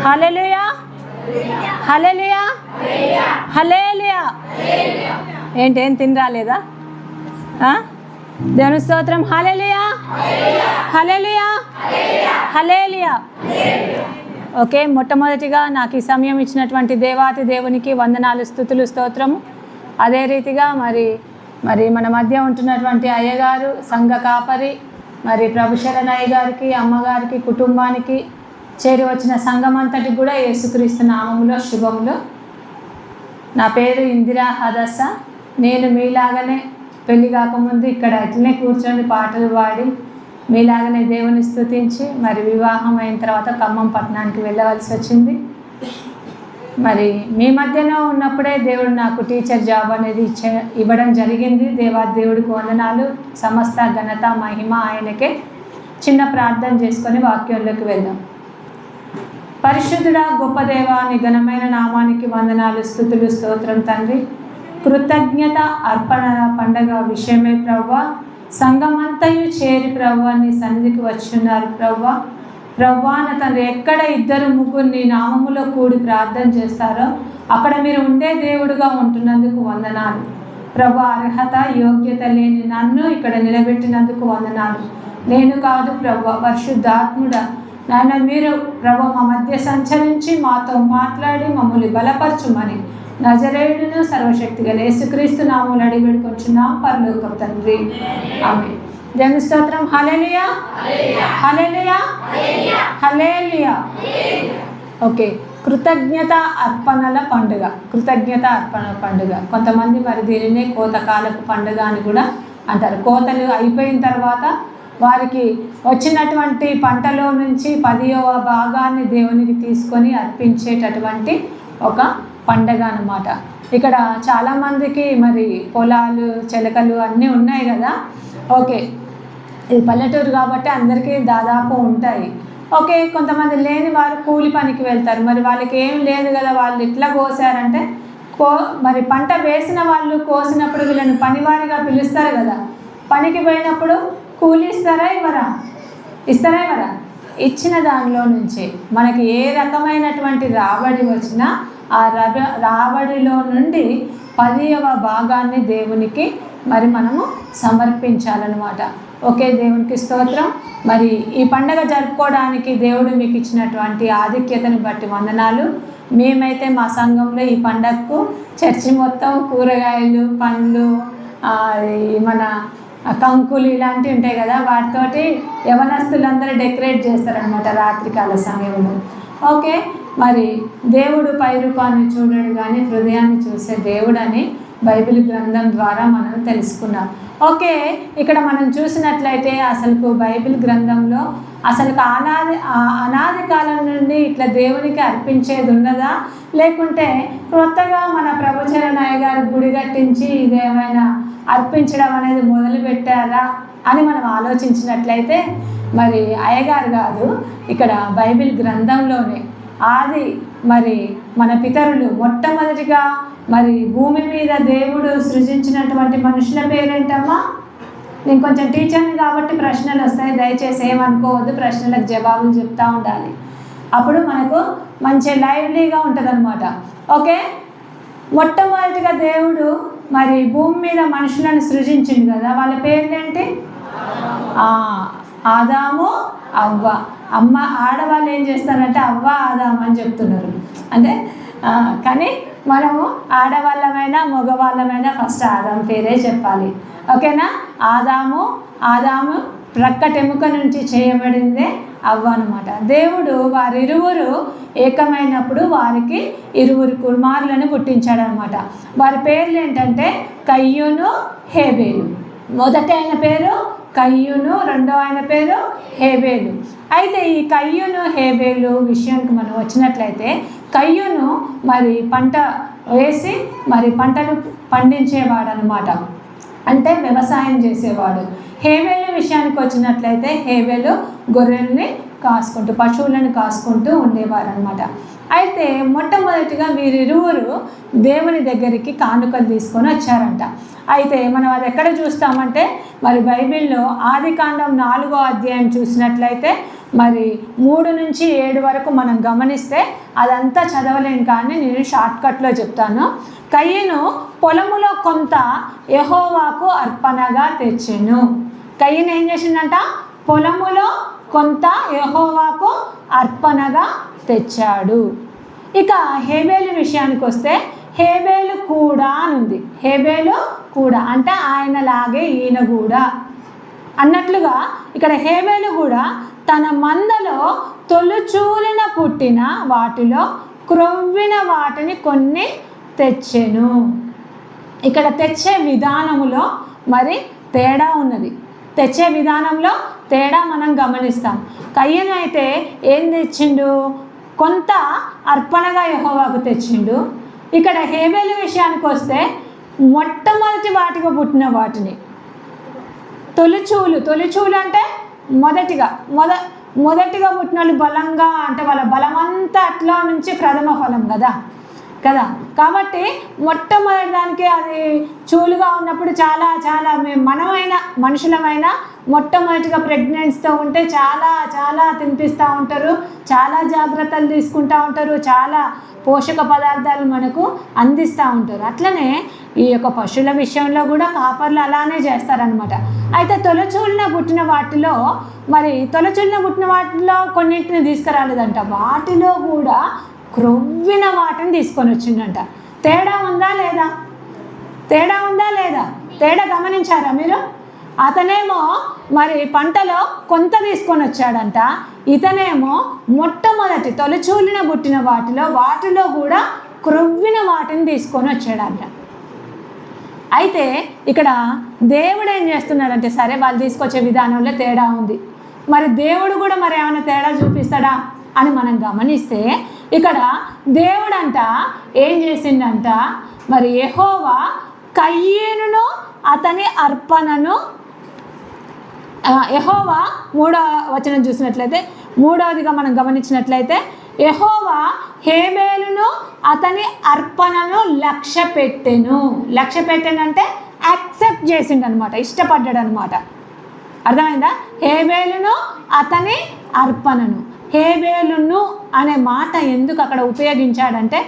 హల్లెలూయా, హల్లెలూయా, హల్లెలూయా. ఏం తిని రాలేదా? దేవుని స్తోత్రం. హల్లెలూయా, హల్లెలూయా, హల్లెలూయా. ఓకే, మొట్టమొదటిగా నాకు ఈ సమయం ఇచ్చినటువంటి దేవాతి దేవునికి వందనాలు, స్తుతులు, స్తోత్రము. అదే రీతిగా మరి మన మధ్య ఉంటున్నటువంటి అయ్యగారు, సంఘ కాపరి, మరి ప్రభుశరణ అయ్య గారికి, అమ్మగారికి, కుటుంబానికి, చేరి వచ్చిన సంఘం అంతటికి కూడా యేసుక్రీస్తు నామములో శుభములు. నా పేరు ఇందిరా హదస్స. నేను మీలాగనే పెళ్లి కాకముందు ఇక్కడ అట్లనే కూర్చొని పాటలు పాడి మీలాగనే దేవుని స్తుతించి మరి వివాహం అయిన తర్వాత ఖమ్మం పట్టణానికి వెళ్ళవలసి వచ్చింది. మరి మీ మధ్యలో ఉన్నప్పుడే దేవుడు నాకు టీచర్ జాబ్ అనేది ఇవ్వడం జరిగింది. దేవుడికి వందనాలు. సమస్త ఘనత మహిమ ఆయనకే. చిన్న ప్రార్థన చేసుకొని వాక్యంలోకి వెళ్దాం. పరిశుద్ధుడా, గొప్ప దేవా, నీ ఘనమైన నామానికి వందనాలు, స్తుతులు, స్తోత్రం తండ్రి. కృతజ్ఞత అర్పణ పండగ విషయమే ప్రభువా, సంఘమంతయు చేరి ప్రభువా నీ సన్నిధికి వచ్చున్నారు ప్రభువా. ప్రభువా నా తండ్రి, ఎక్కడ 2-3 నీ నామములో కూడి ప్రార్థన చేస్తారో అక్కడ మీరు ఉండే దేవుడుగా ఉంటున్నందుకు వందనాలు ప్రభువా. అర్హత యోగ్యత లేని నన్ను ఇక్కడ నిలబెట్టినందుకు వందనాలు. నేను కాదు ప్రభువా, పరిశుద్ధాత్ముడా నాయన మీరు ప్రభు మా మధ్య సంచరించి మాతో మాట్లాడి మమ్మల్ని బలపరచుమని నజరేయుడును సర్వశక్తి గల యేసుక్రీస్తు నామములో అడిగి వేడుకొంచున్నాం పరలోకపు తండ్రి, ఆమేన్. దేవుని స్తోత్రం. హల్లెలూయా, హల్లెలూయా, హల్లెలూయా. ఓకే, కృతజ్ఞత అర్పణల పండుగ. కృతజ్ఞత అర్పణ పండుగ. కొంతమంది మరి దీనినే కోతకాలపు పండుగ అని కూడా అంటారు. కోతలు అయిపోయిన తర్వాత వారికి వచ్చినటువంటి పంటలో నుంచి 10వ భాగాన్ని దేవునికి తీసుకొని అర్పించేటటువంటి ఒక పండగ అన్నమాట. ఇక్కడ చాలామందికి మరి పొలాలు, చెలకలు అన్నీ ఉన్నాయి కదా. ఓకే, ఇది పల్లెటూరు కాబట్టి అందరికీ దాదాపు ఉంటాయి. ఓకే, కొంతమంది లేని వారు కూలి పనికి వెళ్తారు. మరి వాళ్ళకి ఏం లేదు కదా, వాళ్ళు ఎట్లా కోసారంటే మరి పంట వేసిన వాళ్ళు కోసినప్పుడు వీళ్ళని పనివారిగా పిలుస్తారు కదా. పనికి పోయినప్పుడు కూలి ఇస్తారా ఇవ్వరా? ఇచ్చిన దానిలో నుంచి మనకి ఏ రకమైనటువంటి రాబడి వచ్చినా ఆ రాబడిలో నుండి 10వ భాగాన్ని దేవునికి మరి మనము సమర్పించాలన్నమాట. ఓకే, దేవునికి స్తోత్రం. మరి ఈ పండగ జరుపుకోవడానికి దేవుడు మీకు ఇచ్చినటువంటి ఆధిక్యతను బట్టి వందనాలు. మేమైతే మా సంఘంలో ఈ పండగకు చర్చి మొత్తం కూరగాయలు, పండ్లు, మన కంకులు ఇలాంటివి ఉంటాయి కదా, వాటితోటి యవనస్తులందరూ డెకరేట్ చేస్తారనమాట రాత్రికాల సమయంలో. ఓకే, మరి దేవుడు పై రూపాన్ని చూడడు కానీ హృదయాన్ని చూసే దేవుడు అని బైబిల్ గ్రంథం ద్వారా మనం తెలుసుకున్నాం. ఓకే, ఇక్కడ మనం చూసినట్లయితే అసలు బైబిల్ గ్రంథంలో అసలు అనాది కాలం నుండి ఇట్లా దేవునికి అర్పించేది ఉన్నదా, లేకుంటే కొత్తగా మన ప్రభుచరణయ్య గారు గుడి కట్టించి ఇదేమైనా అర్పించడం అనేది మొదలు పెట్టారా అని మనం ఆలోచించినట్లయితే మరి అయ్యగారు కాదు, ఇక్కడ బైబిల్ గ్రంథంలోనే మరి మన పితరులు మొట్టమొదటిగా మరి భూమి మీద దేవుడు సృజించినటువంటి మనుషుల పేరేంటమ్మా? నేను కొంచెం టీచర్ని కాబట్టి ప్రశ్నలు వస్తాయి, దయచేసి ఏమనుకోవద్దు, ప్రశ్నలకు జవాబులు చెప్తూ ఉండాలి. అప్పుడు మనకు మంచి లైవ్లీగా ఉంటుంది అనమాట. ఓకే, మొట్టమొదటిగా దేవుడు మరి భూమి మీద మనుషులను సృజించింది కదా, వాళ్ళ పేర్లేంటి? ఆదాము, అవ్వ. ఆడవాళ్ళు ఏం చేస్తారంటే అవ్వ, ఆదాము అని చెప్తున్నారు. అంటే కానీ మనము ఆడవాళ్ళమైనా మగవాళ్ళమైనా ఫస్ట్ ఆదాము పేరే చెప్పాలి. ఓకేనా? ఆదాము ప్రక్కటెముక నుంచి చేయబడిందే అవ్వ అనమాట. దేవుడు వారిరువురు ఏకమైనప్పుడు వారికి 2 కుమారులను పుట్టించాడనమాట. వారి పేర్లు ఏంటంటే కయ్యూను, హేబేలు. మొదటి ఆయన పేరు కయ్యూను, రెండో ఆయన పేరు హేబేలు. అయితే ఈ కయ్యూను, హేబేలు విషయానికి మనం వచ్చినట్లయితే కయ్యూను మరి పంట వేసి మరి పంటలు పండించేవాడు అనమాట, అంటే వ్యవసాయం చేసేవాడు. హేబేలు విషయానికి వచ్చినట్లయితే హేబేలు గొర్రెల్ని కాసుకుంటూ, పశువులను కాసుకుంటూ ఉండేవారు అనమాట. అయితే మొట్టమొదటిగా వీరిరువురు దేవుని దగ్గరికి కానుకలు తీసుకొని వచ్చారంట. అయితే మనం అది ఎక్కడ చూస్తామంటే మరి బైబిల్లో ఆదికాండం 4వ అధ్యాయం చూసినట్లయితే మరి 3 నుంచి 7 వరకు మనం గమనిస్తే అదంతా చదవలేను, కానీ నేను షార్ట్కట్లో చెప్తాను. కయ్యను పొలములో కొంత యెహోవాకు అర్పణగా తెచ్చెను. కయ్యను ఏం చేసిందంట? పొలములో కొంత యెహోవాకు అర్పణగా తెచ్చాడు. ఇక హేబేలు విషయానికి వస్తే హేబేలు కూడా అని ఉంది. హేబేలు కూడా అంటే ఆయనలాగే ఈయన కూడా అన్నట్లుగా ఇక్కడ హేబేలు కూడా తన మందలో తొలుచూలిన పుట్టిన వాటిలో క్రొవ్విన వాటిని కొన్ని తెచ్చెను. ఇక్కడ తెచ్చే విధానములో మరి తేడా ఉన్నది. తెచ్చే విధానంలో తేడా మనం గమనిస్తాం. కయ్యను అయితే ఏం తెచ్చిండు? కొంత అర్పణగా యెహోవాకు తెచ్చిండు. ఇక్కడ హేబేలు విషయానికి వస్తే మొట్టమొదటి వాటిగా పుట్టిన వాటిని తొలిచూలు అంటే మొదటిగా పుట్టిన వాళ్ళు బలంగా అంటే వాళ్ళ బలమంతా అట్లా నుంచి ప్రథమ ఫలం కదా. కాబట్టి మొట్టమొదటి దానికి అది చూలుగా ఉన్నప్పుడు చాలా మనమైన మనుషులమైన మొట్టమొదటిగా ప్రెగ్నెన్సీతో ఉంటే చాలా తినిపిస్తూ ఉంటారు, చాలా జాగ్రత్తలు తీసుకుంటూ ఉంటారు, చాలా పోషక పదార్థాలు మనకు అందిస్తూ ఉంటారు. అట్లనే ఈ యొక్క పశువుల విషయంలో కూడా కాపర్లు అలానే చేస్తారనమాట. అయితే తొలచూలిన పుట్టిన వాటిలో కొన్నింటిని తీసుకురాలేదంట. వాటిలో కూడా క్రొవ్విన వాటిని తీసుకొని వచ్చిందంట. తేడా ఉందా లేదా? తేడా గమనించారా మీరు? అతనేమో మరి పంటలో కొంత తీసుకొని వచ్చాడంట, ఇతనేమో మొట్టమొదటి తొలిచూలిన పుట్టిన వాటిలో కూడా క్రొవ్విన వాటిని తీసుకొని వచ్చాడంట. అయితే ఇక్కడ దేవుడు ఏం చేస్తున్నాడంటే, సరే వాళ్ళు తీసుకొచ్చే విధానంలో తేడా ఉంది, మరి దేవుడు కూడా మరి ఏమైనా తేడా చూపిస్తాడా అని మనం గమనిస్తే ఇక్కడ దేవుడంట ఏం చేసిండంట, మరి యెహోవా కయ్యేనును అతని అర్పణను, యెహోవా 3వ వచనం చూసినట్లయితే 3వదిగా మనం గమనించినట్లయితే యెహోవా హేబేలును అతని అర్పణను లక్ష్య పెట్టెను అంటే యాక్సెప్ట్ చేసిండు అనమాట, ఇష్టపడ్డాడు అనమాట. అర్థమైందా? హేబేలును అతని అర్పణను. హేబేలును అనే మాట ఎందుకు అక్కడ ఉపయోగించాడంటే,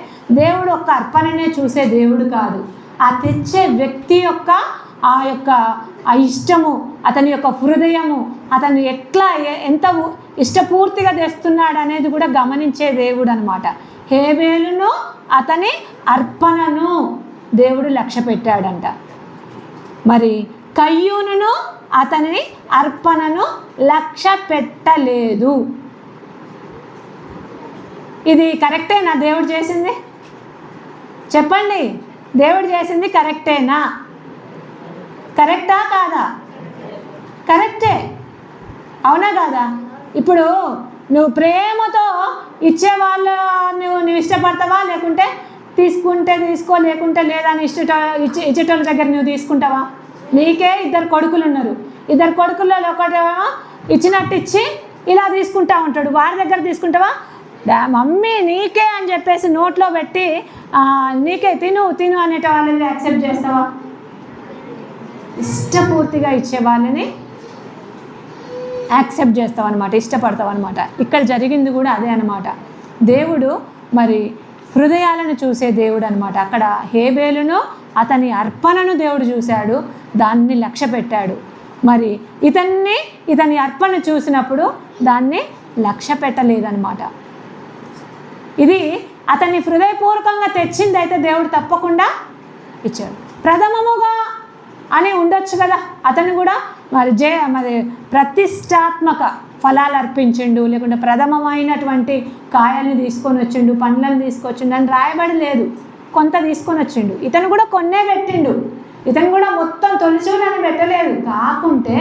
దేవుడు ఒక్క అర్పణనే చూసే దేవుడు కాదు, ఆ తెచ్చే వ్యక్తి యొక్క ఆ ఇష్టము, అతని యొక్క హృదయము, అతను ఎంత ఇష్టపూర్తిగా తెస్తున్నాడు అనేది కూడా గమనించే దేవుడు అనమాట. హేబేలును అతని అర్పణను దేవుడు లక్ష్య పెట్టాడంట. మరి కయ్యూనును అతని అర్పణను లక్ష్య పెట్టలేదు. ఇది కరెక్టేనా? దేవుడు చేసింది చెప్పండి, దేవుడు చేసింది కరెక్టేనా? కరెక్టా కాదా? కరెక్టే, అవునా కాదా? ఇప్పుడు నువ్వు ప్రేమతో ఇచ్చేవాళ్ళు నువ్వు ఇష్టపడతావా? లేకుంటే తీసుకుంటే తీసుకో, లేకుంటే లేదా అని ఇచ్చేటోళ్ళ దగ్గర నువ్వు తీసుకుంటావా? నీకే 2 కొడుకులు ఉన్నారు, 2 కొడుకులలో ఒకటేమో ఇచ్చినట్టు ఇచ్చి ఇలా తీసుకుంటా ఉంటాడు, వాడి దగ్గర తీసుకుంటావా? మమ్మీ నీకే అని చెప్పేసి నోట్లో పెట్టి నీకే తిను అనేట వాళ్ళని యాక్సెప్ట్ చేస్తావా? ఇష్టపూర్తిగా ఇచ్చే వాళ్ళని యాక్సెప్ట్ చేస్తావు అనమాట, ఇష్టపడతావు అనమాట. ఇక్కడ జరిగింది కూడా అదే అనమాట. దేవుడు మరి హృదయాలను చూసే దేవుడు అనమాట. అక్కడ హేబేలును అతని అర్పణను దేవుడు చూశాడు, దాన్ని లక్ష్య పెట్టాడు. మరి ఇతని అర్పణ చూసినప్పుడు దాన్ని లక్ష్య పెట్టలేదన్నమాట. ఇది అతన్ని హృదయపూర్వకంగా తెచ్చిందైతే దేవుడు తప్పకుండా ఇచ్చాడు. ప్రథమముగా అని ఉండొచ్చు కదా, అతను కూడా మరి ప్రతిష్టాత్మక ఫలాలు అర్పించిండు, లేకుంటే ప్రథమమైనటువంటి కాయల్ని తీసుకొని వచ్చిండు, పండ్లను తీసుకొచ్చిండు అని రాయబడి లేదు. కొంత తీసుకొని వచ్చిండు. ఇతను కూడా కొన్నే పెట్టిండు, ఇతను కూడా మొత్తం తొలిచూలని పెట్టలేదు. కాకుంటే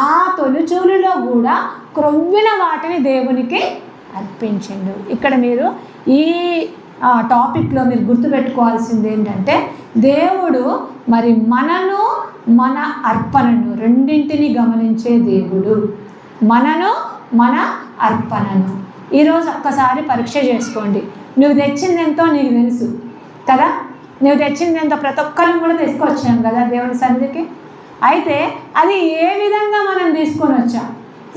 ఆ తొలిచూలులో కూడా క్రొవ్విన వాటిని దేవునికి అర్పించిండు. ఇక్కడ మీరు ఈ టాపిక్లో మీరు గుర్తుపెట్టుకోవాల్సింది ఏంటంటే, దేవుడు మరి మనను మన అర్పణను రెండింటిని గమనించే దేవుడు. మనను మన అర్పణను ఈరోజు ఒక్కసారి పరీక్ష చేసుకోండి. నువ్వు తెచ్చింది ఎంతో నీకు తెలుసు కదా, నువ్వు తెచ్చింది ఎంతో ప్రతి ఒక్కరిని కూడా తీసుకొచ్చాం కదా దేవుని సన్నిధికి. అయితే అది ఏ విధంగా మనం తీసుకొని వచ్చాం?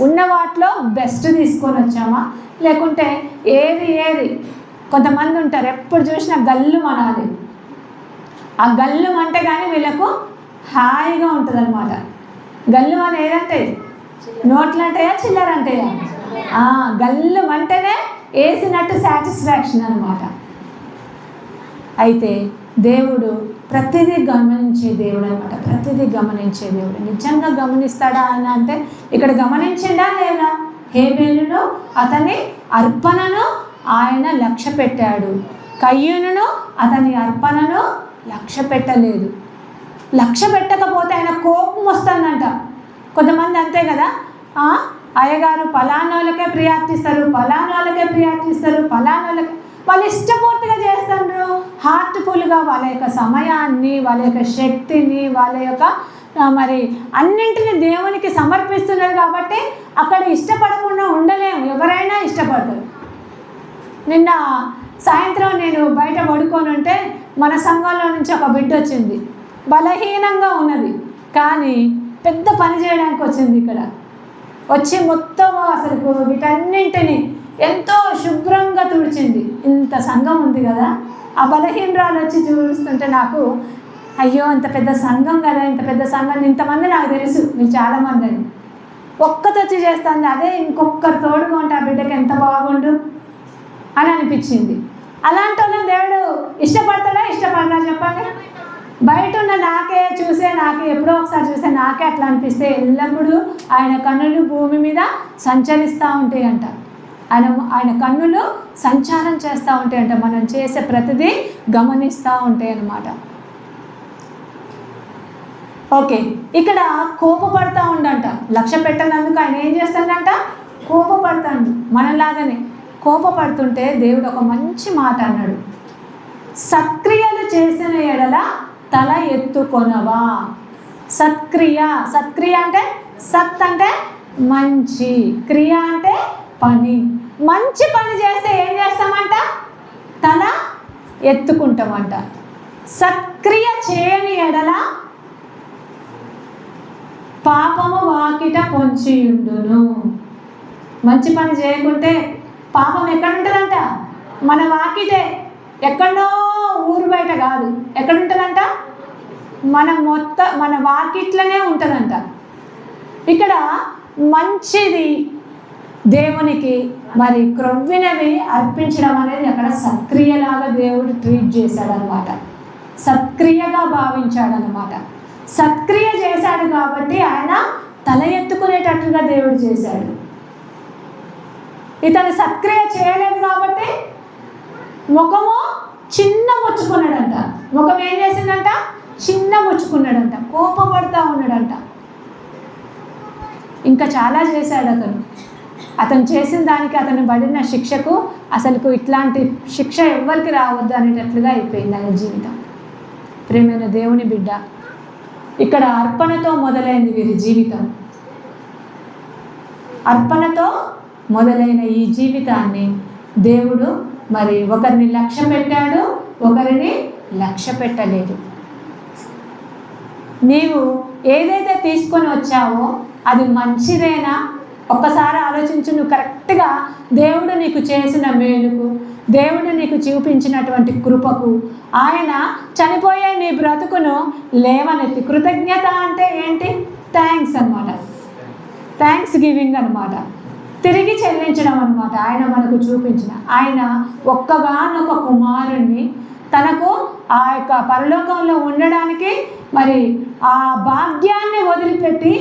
ఉన్న వాటిలో బెస్ట్ తీసుకొని వచ్చామా, లేకుంటే ఏది కొంతమంది ఉంటారు ఎప్పుడు చూసినా గల్లు అనాలి. ఆ గల్లు అంటే కానీ వీళ్ళకు హాయిగా ఉంటుంది అనమాట. గల్లు అని ఏదంటే నోట్లు అంటాయా చిల్లర అంటాయా? గల్లు అంటేనే వేసినట్టు సాటిస్ఫాక్షన్ అనమాట. అయితే దేవుడు ప్రతిదీ గమనించే దేవుడు అనమాట. ప్రతిదీ గమనించే దేవుడు. నిజంగా గమనిస్తాడా అని అంటే ఇక్కడ గమనించిండా లేదా? హేబేలును అతని అర్పణను ఆయన లక్ష్య పెట్టాడు. కయ్యూనును అతని అర్పణను లక్ష్య పెట్టలేదు. లక్ష్య పెట్టకపోతే ఆయన కోపం వస్తుందంట. కొంతమంది అంతే కదా, అయ్యగారు పలానోళ్ళకే ప్రియార్తిస్తారు, పలానోళ్ళకే వాళ్ళు ఇష్టపూర్తిగా చేస్తారు. హార్ట్ఫుల్గా వాళ్ళ యొక్క సమయాన్ని, వాళ్ళ యొక్క శక్తిని, వాళ్ళ యొక్క మరి అన్నింటినీ దేవునికి సమర్పిస్తున్నారు. కాబట్టి అక్కడ ఇష్టపడకుండా ఉండలేము. ఎవరైనా ఇష్టపడతారు. నిన్న సాయంత్రం నేను బయట పడుకొని ఉంటే మన సంఘంలో నుంచి ఒక బిడ్డ వచ్చింది. బలహీనంగా ఉన్నది, కానీ పెద్ద పని చేయడానికి వచ్చింది. ఇక్కడ వచ్చి మొత్తం అసలు వీటన్నింటినీ ఎంతో శుభ్రంగా తుడిచింది. ఇంత సంఘం ఉంది కదా, ఆ బలహీనరాలు వచ్చి చూస్తుంటే నాకు అయ్యో ఇంత పెద్ద సంఘం కదా, ఇంత పెద్ద సంఘం, ఇంతమంది నాకు తెలుసు, మీరు చాలామంది అని. ఒక్కతో వచ్చి చేస్తుంది, అదే ఇంకొకరు తోడుగా ఉంటే ఆ బిడ్డకి ఎంత బాగుండు అని అనిపించింది. అలాంటి వాళ్ళని దేవుడు ఇష్టపడతాడా చెప్పండి? బయట ఉన్న నాకే ఎప్పుడో ఒకసారి చూసే నాకే అట్లా అనిపిస్తే ఎల్లప్పుడూ ఆయన కన్నులు భూమి మీద సంచరిస్తూ ఉంటాయంట. ఆయన కన్నులు సంచారం చేస్తూ ఉంటాయంట. మనం చేసే ప్రతిదీ గమనిస్తూ ఉంటాయి అన్నమాట. ఓకే, ఇక్కడ కోపపడతా ఉండంట. లక్ష్య పెట్టనందుకు ఆయన ఏం చేస్తాడంట? కోపపడతాడు. మనలాగానే కోపపడుతుంటే దేవుడు ఒక మంచి మాట అన్నాడు, సత్క్రియలు చేసిన ఎడల తల ఎత్తుకొనవా. సత్క్రియ అంటే సత్ అంటే మంచి, క్రియ అంటే పని. మంచి పని చేస్తే ఏం చేస్తామంట? తల ఎత్తుకుంటామంట. సత్క్రియ చేయని ఎడల పాపము వాకిట పొంచియుండును. మంచి పని చేయకుంటే పాపం ఎక్కడ ఉంటుందంట? మన వాకిటే, ఎక్కడో ఊరు బయట కాదు. ఎక్కడ ఉంటుందంట? మన వాకిట్లోనే ఉంటుందంట. ఇక్కడ మంచిది దేవునికి మరి క్రొవ్వినవి అర్పించడం అనేది అక్కడ సత్క్రియలాగా దేవుడు ట్రీట్ చేశాడనమాట. సత్క్రియగా భావించాడనమాట. సత్క్రియ చేశాడు కాబట్టి ఆయన తల ఎత్తుకునేటట్టుగా దేవుడు చేశాడు. ఇతను సత్క్రియ చేయలేదు కాబట్టి ముఖము చిన్న ముచ్చుకున్నాడంట. ముఖం ఏం చేసిందంట? చిన్న ముచ్చుకున్నాడంట. కోపపడతా ఉన్నాడంట. ఇంకా చాలా చేశాడు అతను చేసిన దానికి అతను పడిన శిక్షకు అసలుకు ఇట్లాంటి శిక్ష ఎవ్వరికి రావద్దు అనేటట్లుగా అయిపోయింది ఆయన జీవితం. ప్రేమైన దేవుని బిడ్డ, ఇక్కడ అర్పణతో మొదలైంది వీరి జీవితం. అర్పణతో మొదలైన ఈ జీవితాన్ని దేవుడు మరి ఒకరిని లక్ష్య పెట్టాడు, ఒకరిని లక్ష్య పెట్టలేదు. నీవు ఏదైతే తీసుకొని వచ్చావో అది మంచిదేనా? ఒక్కసారి ఆలోచించు. నువ్వు కరెక్ట్గా దేవుడు నీకు చేసిన మేలుకు, దేవుడు నీకు చూపించినటువంటి కృపకు, ఆయన చనిపోయే నీ బ్రతుకును లేవనెత్తి, కృతజ్ఞత అంటే ఏంటి? థ్యాంక్స్ అన్నమాట. థ్యాంక్స్ గివింగ్ అన్నమాట. తిరిగి చెల్లించడం అన్నమాట. ఆయన మనకు చూపించిన, ఆయన ఒక్కగానొక కుమారుణ్ణి తనకు ఆ యొక్క పరలోకంలో ఉండడానికి మరి ఆ భాగ్యాన్ని వదిలిపెట్టి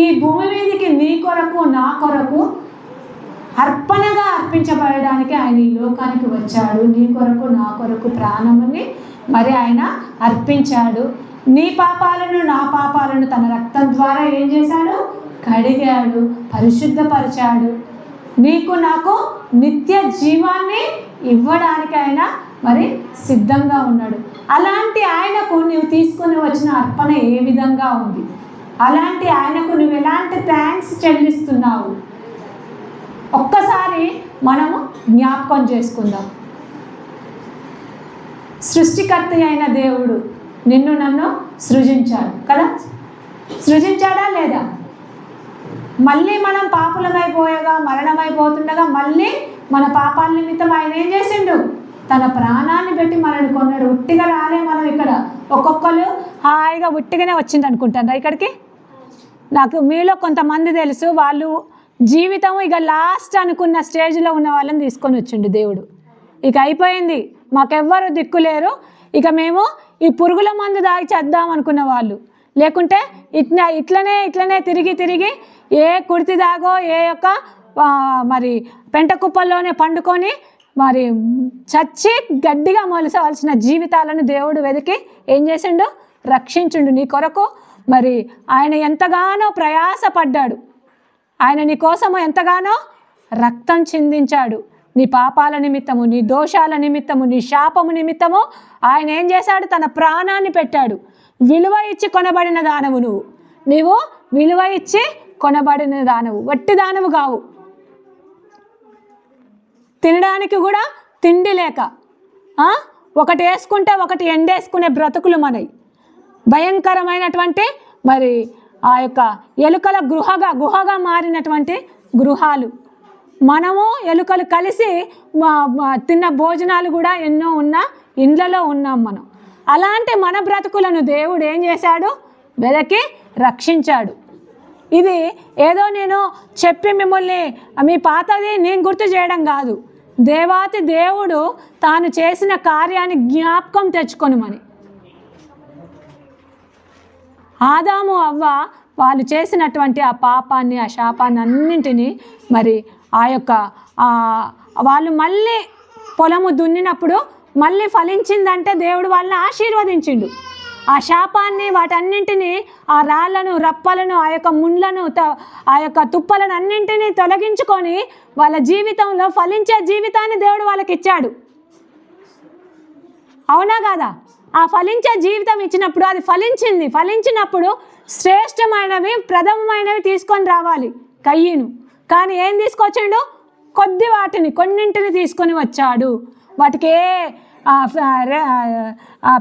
ఈ భూమి మీదకి నీ కొరకు నా కొరకు అర్పణగా అర్పించబడడానికి ఆయన ఈ లోకానికి వచ్చాడు. నీ కొరకు నా కొరకు ప్రాణముని మరి ఆయన అర్పించాడు. నీ పాపాలను నా పాపాలను తన రక్తం ద్వారా ఏం చేశాడు? కడిగాడు, పరిశుద్ధపరిచాడు. నీకు నాకు నిత్య జీవాన్ని ఇవ్వడానికి ఆయన మరి సిద్ధంగా ఉన్నాడు. అలాంటి ఆయనకు నువ్వు తీసుకొని వచ్చిన అర్పణ ఏ విధంగా ఉంది? అలాంటి ఆయనకు నువ్వు ఎలాంటి థ్యాంక్స్ చెల్లిస్తున్నావు? ఒక్కసారి మనము జ్ఞాపకం చేసుకుందాం. సృష్టికర్త అయిన దేవుడు నిన్ను నన్ను సృజించాడు కదా? సృజించాడా లేదా? మళ్ళీ మనం పాపులమైపోయగా మరణమైపోతుండగా మళ్ళీ మన పాపాల నిమిత్తం ఆయన ఏం చేసిండు? తన ప్రాణాన్ని పెట్టి మనల్ని కొన్నాడు. ఉట్టిగా రాలే మనం ఇక్కడ. ఒక్కొక్కరు హాయిగా ఉట్టిగానే వచ్చింది అనుకుంటారా ఇక్కడికి? నాకు మీలో కొంతమంది తెలుసు, వాళ్ళు జీవితం ఇక లాస్ట్ అనుకున్న స్టేజ్లో ఉన్న వాళ్ళని తీసుకొని వచ్చిండు దేవుడు. ఇక అయిపోయింది, మాకెవ్వరు దిక్కులేరు, ఇక మేము ఈ పురుగుల మందు దాగి చేద్దాం అనుకున్న వాళ్ళు, లేకుంటే ఇట్లనే తిరిగి ఏ కుడితి దాగో ఏ యొక్క మరి పెంట కుప్పల్లోనే పండుకొని మరి చచ్చి గడ్డిగా మొలసవలసిన జీవితాలను దేవుడు వెతికి ఏం చేసిండు? రక్షించుండు నీ కొరకు. మరి ఆయన ఎంతగానో ప్రయాసపడ్డాడు, ఆయన నీ కోసము ఎంతగానో రక్తం చిందించాడు. నీ పాపాల నిమిత్తము, నీ దోషాల నిమిత్తము, నీ శాపము నిమిత్తము ఆయన ఏం చేశాడు? తన ప్రాణాన్ని పెట్టాడు. విలువ ఇచ్చి కొనబడిన దానవు నీవు విలువ ఇచ్చి కొనబడిన దానవు, వట్టి దానవు కావు. తినడానికి కూడా తిండి లేక ఒకటి వేసుకుంటే ఒకటి ఎండేసుకునే బ్రతుకులు మనవి. భయంకరమైనటువంటి మరి ఆ యొక్క ఎలుకల గుహగా మారినటువంటి గృహాలు. మనము ఎలుకలు కలిసి తిన్న భోజనాలు కూడా ఎన్నో ఉన్న ఇండ్లలో ఉన్నాం మనం. అలాంటి మన బ్రతుకులను దేవుడు ఏం చేశాడు? వెదకి రక్షించాడు. ఇది ఏదో నేను చెప్పి మిమ్మల్ని మీ పాతది నేను గుర్తు చేయడం కాదు, దేవాతి దేవుడు తాను చేసిన కార్యాన్ని జ్ఞాపకం తెచ్చుకొనుమని. ఆదాము అవ్వ వాళ్ళు చేసినటువంటి ఆ పాపాన్ని, ఆ శాపాన్ని అన్నింటినీ మరి ఆ యొక్క వాళ్ళు మళ్ళీ పొలము దున్నినప్పుడు మళ్ళీ ఫలించిందంటే దేవుడు వాళ్ళని ఆశీర్వదించిండు. ఆ శాపాన్ని, వాటన్నింటినీ, ఆ రాళ్లను, రప్పలను, ఆ యొక్క ముండ్లను, ఆ యొక్క తుప్పలను అన్నింటినీ తొలగించుకొని వాళ్ళ జీవితంలో ఫలించే జీవితాన్ని దేవుడు వాళ్ళకి ఇచ్చాడు. అవునా కాదా? ఆ ఫలించే జీవితం ఇచ్చినప్పుడు అది ఫలించినప్పుడు శ్రేష్టమైనవి, ప్రథమమైనవి తీసుకొని రావాలి కయ్యను. కానీ ఏం తీసుకొచ్చాడు? కొన్నింటిని తీసుకొని వచ్చాడు. వాటికి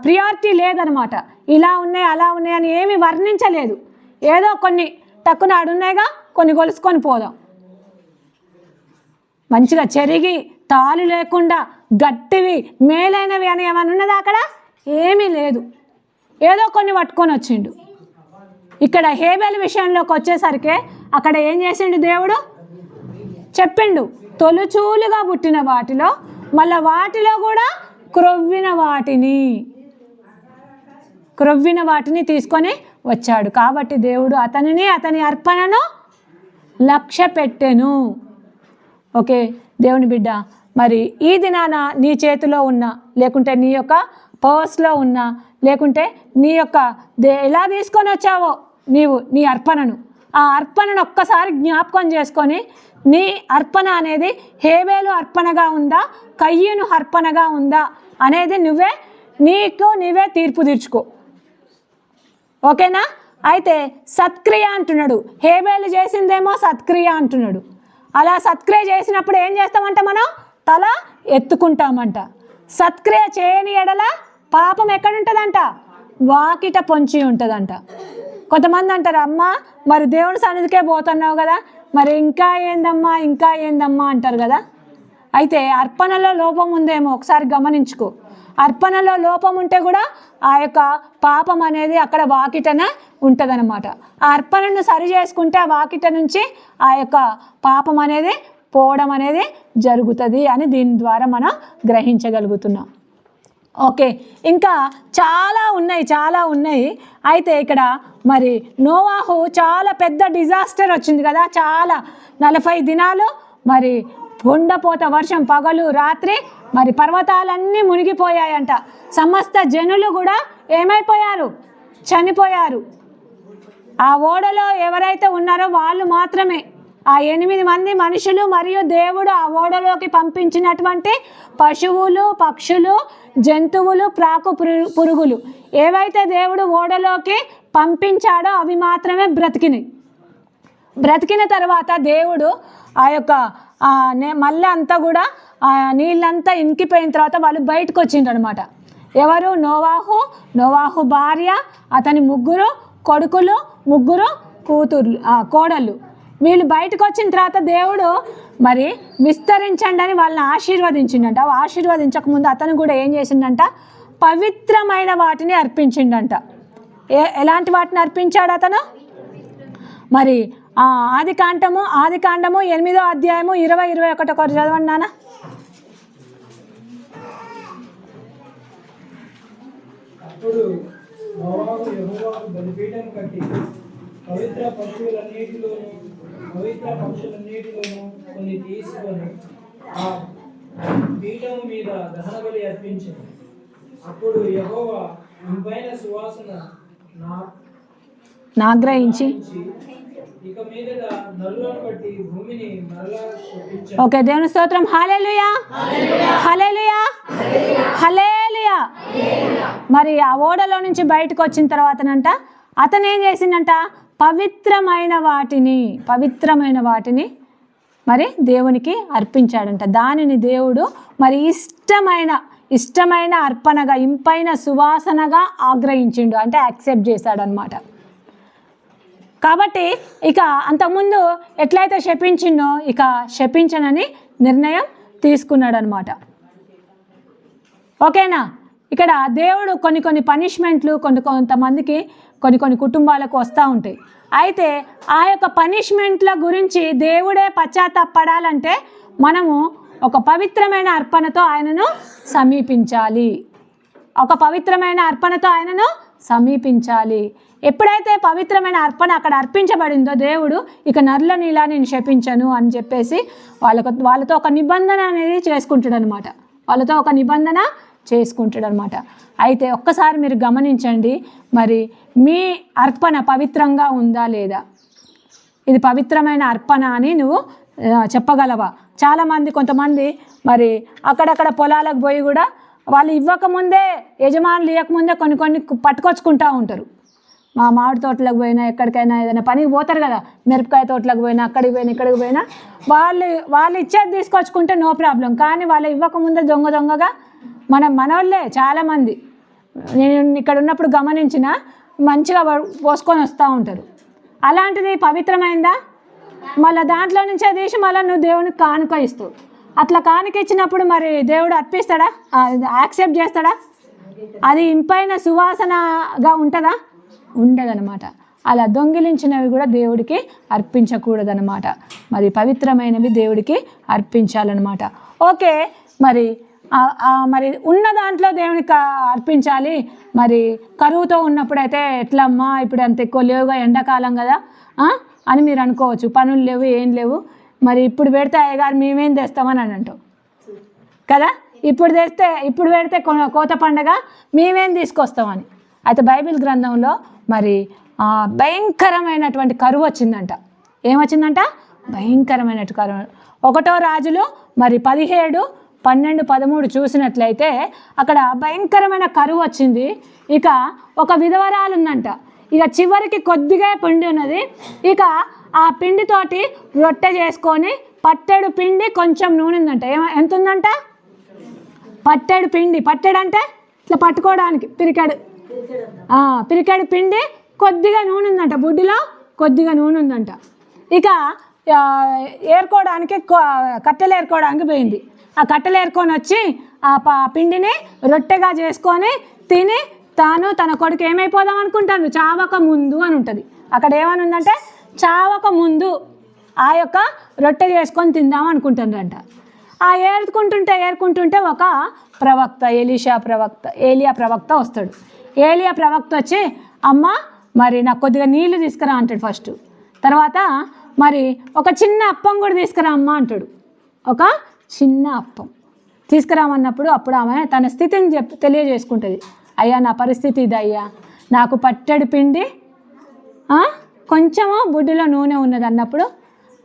ప్రియారిటీ లేదనమాట. ఇలా ఉన్నాయి అలా ఉన్నాయి అని ఏమి వర్ణించలేదు. ఏదో కొన్ని తక్కువ ఆడున్నాయిగా, కొన్ని కొలుసుకొని పోదాం. మంచిగా చెరిగి తాలు లేకుండా గట్టివి మేలైనవి అని ఏమైనా ఉన్నదా అక్కడ? ఏమీ లేదు. ఏదో కొన్ని పట్టుకొని వచ్చిండు. ఇక్కడ హేబెల్ విషయంలోకి వచ్చేసరికి అక్కడ ఏం చేసిండు దేవుడు? చెప్పిండు, తొలుచూలుగా పుట్టిన వాటిలో, మళ్ళీ వాటిలో కూడా క్రొవ్విన వాటిని తీసుకొని వచ్చాడు. కాబట్టి దేవుడు అతని అర్పణను లక్ష్య పెట్టెను. ఓకే దేవుని బిడ్డ, మరి ఈ దినాన నీ చేతిలో ఉన్న, లేకుంటే నీ యొక్క పర్స్లో ఉన్న, లేకుంటే నీ యొక్క ఎలా తీసుకొని వచ్చావో నీ అర్పణను, ఆ అర్పణను ఒక్కసారి జ్ఞాపకం చేసుకొని, నీ అర్పణ అనేది హేబేలు అర్పణగా ఉందా, కయ్యను అర్పణగా ఉందా అనేది నీవే తీర్పు తీర్చుకో. ఓకేనా? అయితే సత్క్రియ అంటున్నాడు. హేబేలు చేసిందేమో సత్క్రియ అంటున్నాడు. అలా సత్క్రియ చేసినప్పుడు ఏం చేస్తామంట? మనం తల ఎత్తుకుంటామంట. సత్క్రియ చేయని ఎడల పాపం ఎక్కడుంటుందంట? వాకిట పొంచి ఉంటుందంట. కొంతమంది అంటారు, అమ్మ మరి దేవుని సన్నిధికే పోతున్నావు కదా, మరి ఇంకా ఏందమ్మా అంటారు కదా. అయితే అర్పణలో లోపం ఉందేమో ఒకసారి గమనించుకో. అర్పణలో లోపం ఉంటే కూడా ఆ యొక్క పాపం అనేది అక్కడ వాకిటన ఉంటుందన్నమాట. ఆ అర్పణను సరి చేసుకుంటే ఆ వాకిట నుంచి ఆ యొక్క పాపం అనేది పోవడం అనేది జరుగుతుంది అని దీని ద్వారా మనం గ్రహించగలుగుతున్నాం. ఓకే, ఇంకా చాలా ఉన్నాయి. అయితే ఇక్కడ మరి నోవాహు చాలా పెద్ద డిజాస్టర్ వచ్చింది కదా, చాలా 40 దినాలు మరి గుండపోత వర్షం, పగలు రాత్రి, మరి పర్వతాలన్నీ మునిగిపోయాయంట. సమస్త జనులు కూడా ఏమైపోయారు? చనిపోయారు. ఆ ఓడలో ఎవరైతే ఉన్నారో వాళ్ళు మాత్రమే, ఆ 8 మంది మనుషులు మరియు దేవుడు ఆ ఓడలోకి పంపించినటువంటి పశువులు, పక్షులు, జంతువులు, ప్రాకు పురుగులు ఏవైతే దేవుడు ఓడలోకి పంపించాడో అవి మాత్రమే బ్రతికిన తర్వాత దేవుడు ఆ యొక్క మళ్ళీ అంతా కూడా నీళ్ళంతా ఇంకిపోయిన తర్వాత వాళ్ళు బయటకు వచ్చిండ్రు అనమాట. ఎవరు? నోవాహు భార్య, అతని 3 కొడుకులు, 3 కోడళ్ళు. వీళ్ళు బయటకు వచ్చిన తర్వాత దేవుడు మరి విస్తరించండి అని వాళ్ళని ఆశీర్వదించిండంట. ఆశీర్వదించకముందు అతను కూడా ఏం చేసిండంట, పవిత్రమైన వాటిని అర్పించిండంట. ఎలాంటి వాటిని అర్పించాడు అతను? మరి ఆది కాండము 8వ అధ్యాయము 20-21 చదవండి నాన్న. అప్పుడు మోవాబు యెహోవాకు బలిపీఠం కట్టి పవిత్ర పక్షులన్నిటిలోనూ కొన్ని తీసుకొని ఆ పీఠం మీద దహన బలి అర్పించింది. అప్పుడు యెహోవా ఇంపైన సువాసన నాగ్రహించి ఇక మీదట నరులను బట్టి భూమిని మరలా శపించాడు. ఓకే, దేవుని స్తోత్రం. హల్లెలూయా, హల్లెలూయా, హల్లెలూయా. మరి ఆ ఓడలో నుంచి బయటకు వచ్చిన తర్వాతనంట అతను ఏం చేసిందంట, పవిత్రమైన వాటిని మరి దేవునికి అర్పించాడంట. దానిని దేవుడు మరి ఇష్టమైన అర్పణగా, ఇంపైన సువాసనగా ఆగ్రహించిండు, అంటే యాక్సెప్ట్ చేశాడనమాట. కాబట్టి ఇక అంతకుముందు ఎట్లయితే శపించిండో ఇక శపించనని నిర్ణయం తీసుకున్నాడు అనమాట. ఓకేనా? ఇక్కడ దేవుడు కొన్ని పనిష్మెంట్లు కొంతమందికి కొన్ని కుటుంబాలకు వస్తూ ఉంటాయి. అయితే ఆ యొక్క పనిష్మెంట్ల గురించి దేవుడే పశ్చాత్తాపడాలంటే మనము ఒక పవిత్రమైన అర్పణతో ఆయనను సమీపించాలి. ఎప్పుడైతే పవిత్రమైన అర్పణ అక్కడ అర్పించబడిందో దేవుడు ఇక నరులను ఇలా నేను శపించను అని చెప్పేసి వాళ్ళతో ఒక నిబంధన అనేది చేసుకుంటాడు అనమాట. అయితే ఒక్కసారి మీరు గమనించండి, మరి మీ అర్పణ పవిత్రంగా ఉందా లేదా? ఇది పవిత్రమైన అర్పణ అని నువ్వు చెప్పగలవా? కొంతమంది మరి అక్కడక్కడ పొలాలకు పోయి కూడా వాళ్ళు ఇవ్వకముందే, యజమానులు ఇవ్వకముందే కొన్ని పట్టుకొచ్చుకుంటూ ఉంటారు. మా మామిడి తోటలకు పోయినా, ఎక్కడికైనా ఏదైనా పనికి పోతారు కదా, మిరపకాయ తోటలకు పోయినా, అక్కడికి పోయినా ఇక్కడికి పోయినా వాళ్ళు ఇచ్చేది తీసుకొచ్చుకుంటే నో ప్రాబ్లం. కానీ వాళ్ళు ఇవ్వకముందే దొంగగా మనోళ్ళే చాలామంది, నేను ఇక్కడ ఉన్నప్పుడు గమనించిన, మంచిగా పోసుకొని వస్తూ ఉంటారు. అలాంటిది పవిత్రమైందా? మళ్ళీ దాంట్లో నుంచే తీసి మళ్ళీ నువ్వు దేవునికి కానుక ఇస్తావు. అట్లా కానుక ఇచ్చినప్పుడు మరి దేవుడు అర్పిస్తాడా? యాక్సెప్ట్ చేస్తాడా? అది ఇంపైన సువాసనగా ఉంటుందా? ఉండదనమాట. అలా దొంగిలించినవి కూడా దేవుడికి అర్పించకూడదనమాట. మరి పవిత్రమైనవి దేవుడికి అర్పించాలన్నమాట. ఓకే, మరి ఉన్న దాంట్లో దేవునికి అర్పించాలి. మరి కరువుతో ఉన్నప్పుడైతే ఎట్లమ్మా, ఇప్పుడు అంత ఎక్కువ లేవుగా, ఎండాకాలం కదా అని మీరు అనుకోవచ్చు. పనులు లేవు, ఏం లేవు, మరి ఇప్పుడు పెడితే అయ్యగారు మేమేం తెస్తామని అంటాం కదా. ఇప్పుడు పెడితే కోత పండగ మేమేం తీసుకొస్తామని. అయితే బైబిల్ గ్రంథంలో మరి భయంకరమైనటువంటి కరువు వచ్చిందంట. ఏమొచ్చిందంట? భయంకరమైన కరువు. 1వ రాజులు మరి 17, 12, 13 చూసినట్లయితే అక్కడ భయంకరమైన కరువు వచ్చింది. ఇక ఒక విధవరాలు ఉందంట. ఇక చివరికి కొద్దిగా పిండి ఉన్నది. ఇక ఆ పిండితోటి రొట్టె చేసుకొని, పట్టెడు పిండి కొంచెం నూనె ఉందంట. ఎంత ఉందంట? పట్టెడు పిండి. పట్టెడు అంటే ఇట్లా పట్టుకోవడానికి పిరికాడు పిండి, కొద్దిగా నూనె ఉందంట. బుడ్డిలో కొద్దిగా నూనె ఉందంట. ఇక కట్టెలు ఏరుకోవడానికి పోయింది. ఆ కట్టెలు ఏరుకొని వచ్చి ఆ పిండిని రొట్టెగా చేసుకొని తిని తాను తన కొడుకు ఏమైపోదాం అనుకుంటాను, చావక ముందు అని ఉంటుంది. అక్కడ ఏమని ఉందంటే చావక ముందు ఆ యొక్క రొట్టె చేసుకొని తిందాం అనుకుంటారంట. ఆ ఏరుకుంటుంటే ఒక ప్రవక్త, ఏలియా ప్రవక్త వస్తాడు. ఏలియా ప్రవక్త వచ్చి, అమ్మ మరి నాకు కొద్దిగా నీళ్లు తీసుకురా అంటాడు ఫస్ట్. తర్వాత మరి ఒక చిన్న అప్పం కూడా తీసుకురా అమ్మ అంటాడు. ఒక చిన్న అప్పం తీసుకురామన్నప్పుడు అప్పుడు ఆమె తన స్థితిని తెలియజేసుకుంటుంది. అయ్యా, నా పరిస్థితి ఇది అయ్యా, నాకు పట్టెడు పిండి, కొంచెము బుడ్డిలో నూనె ఉన్నది అన్నప్పుడు,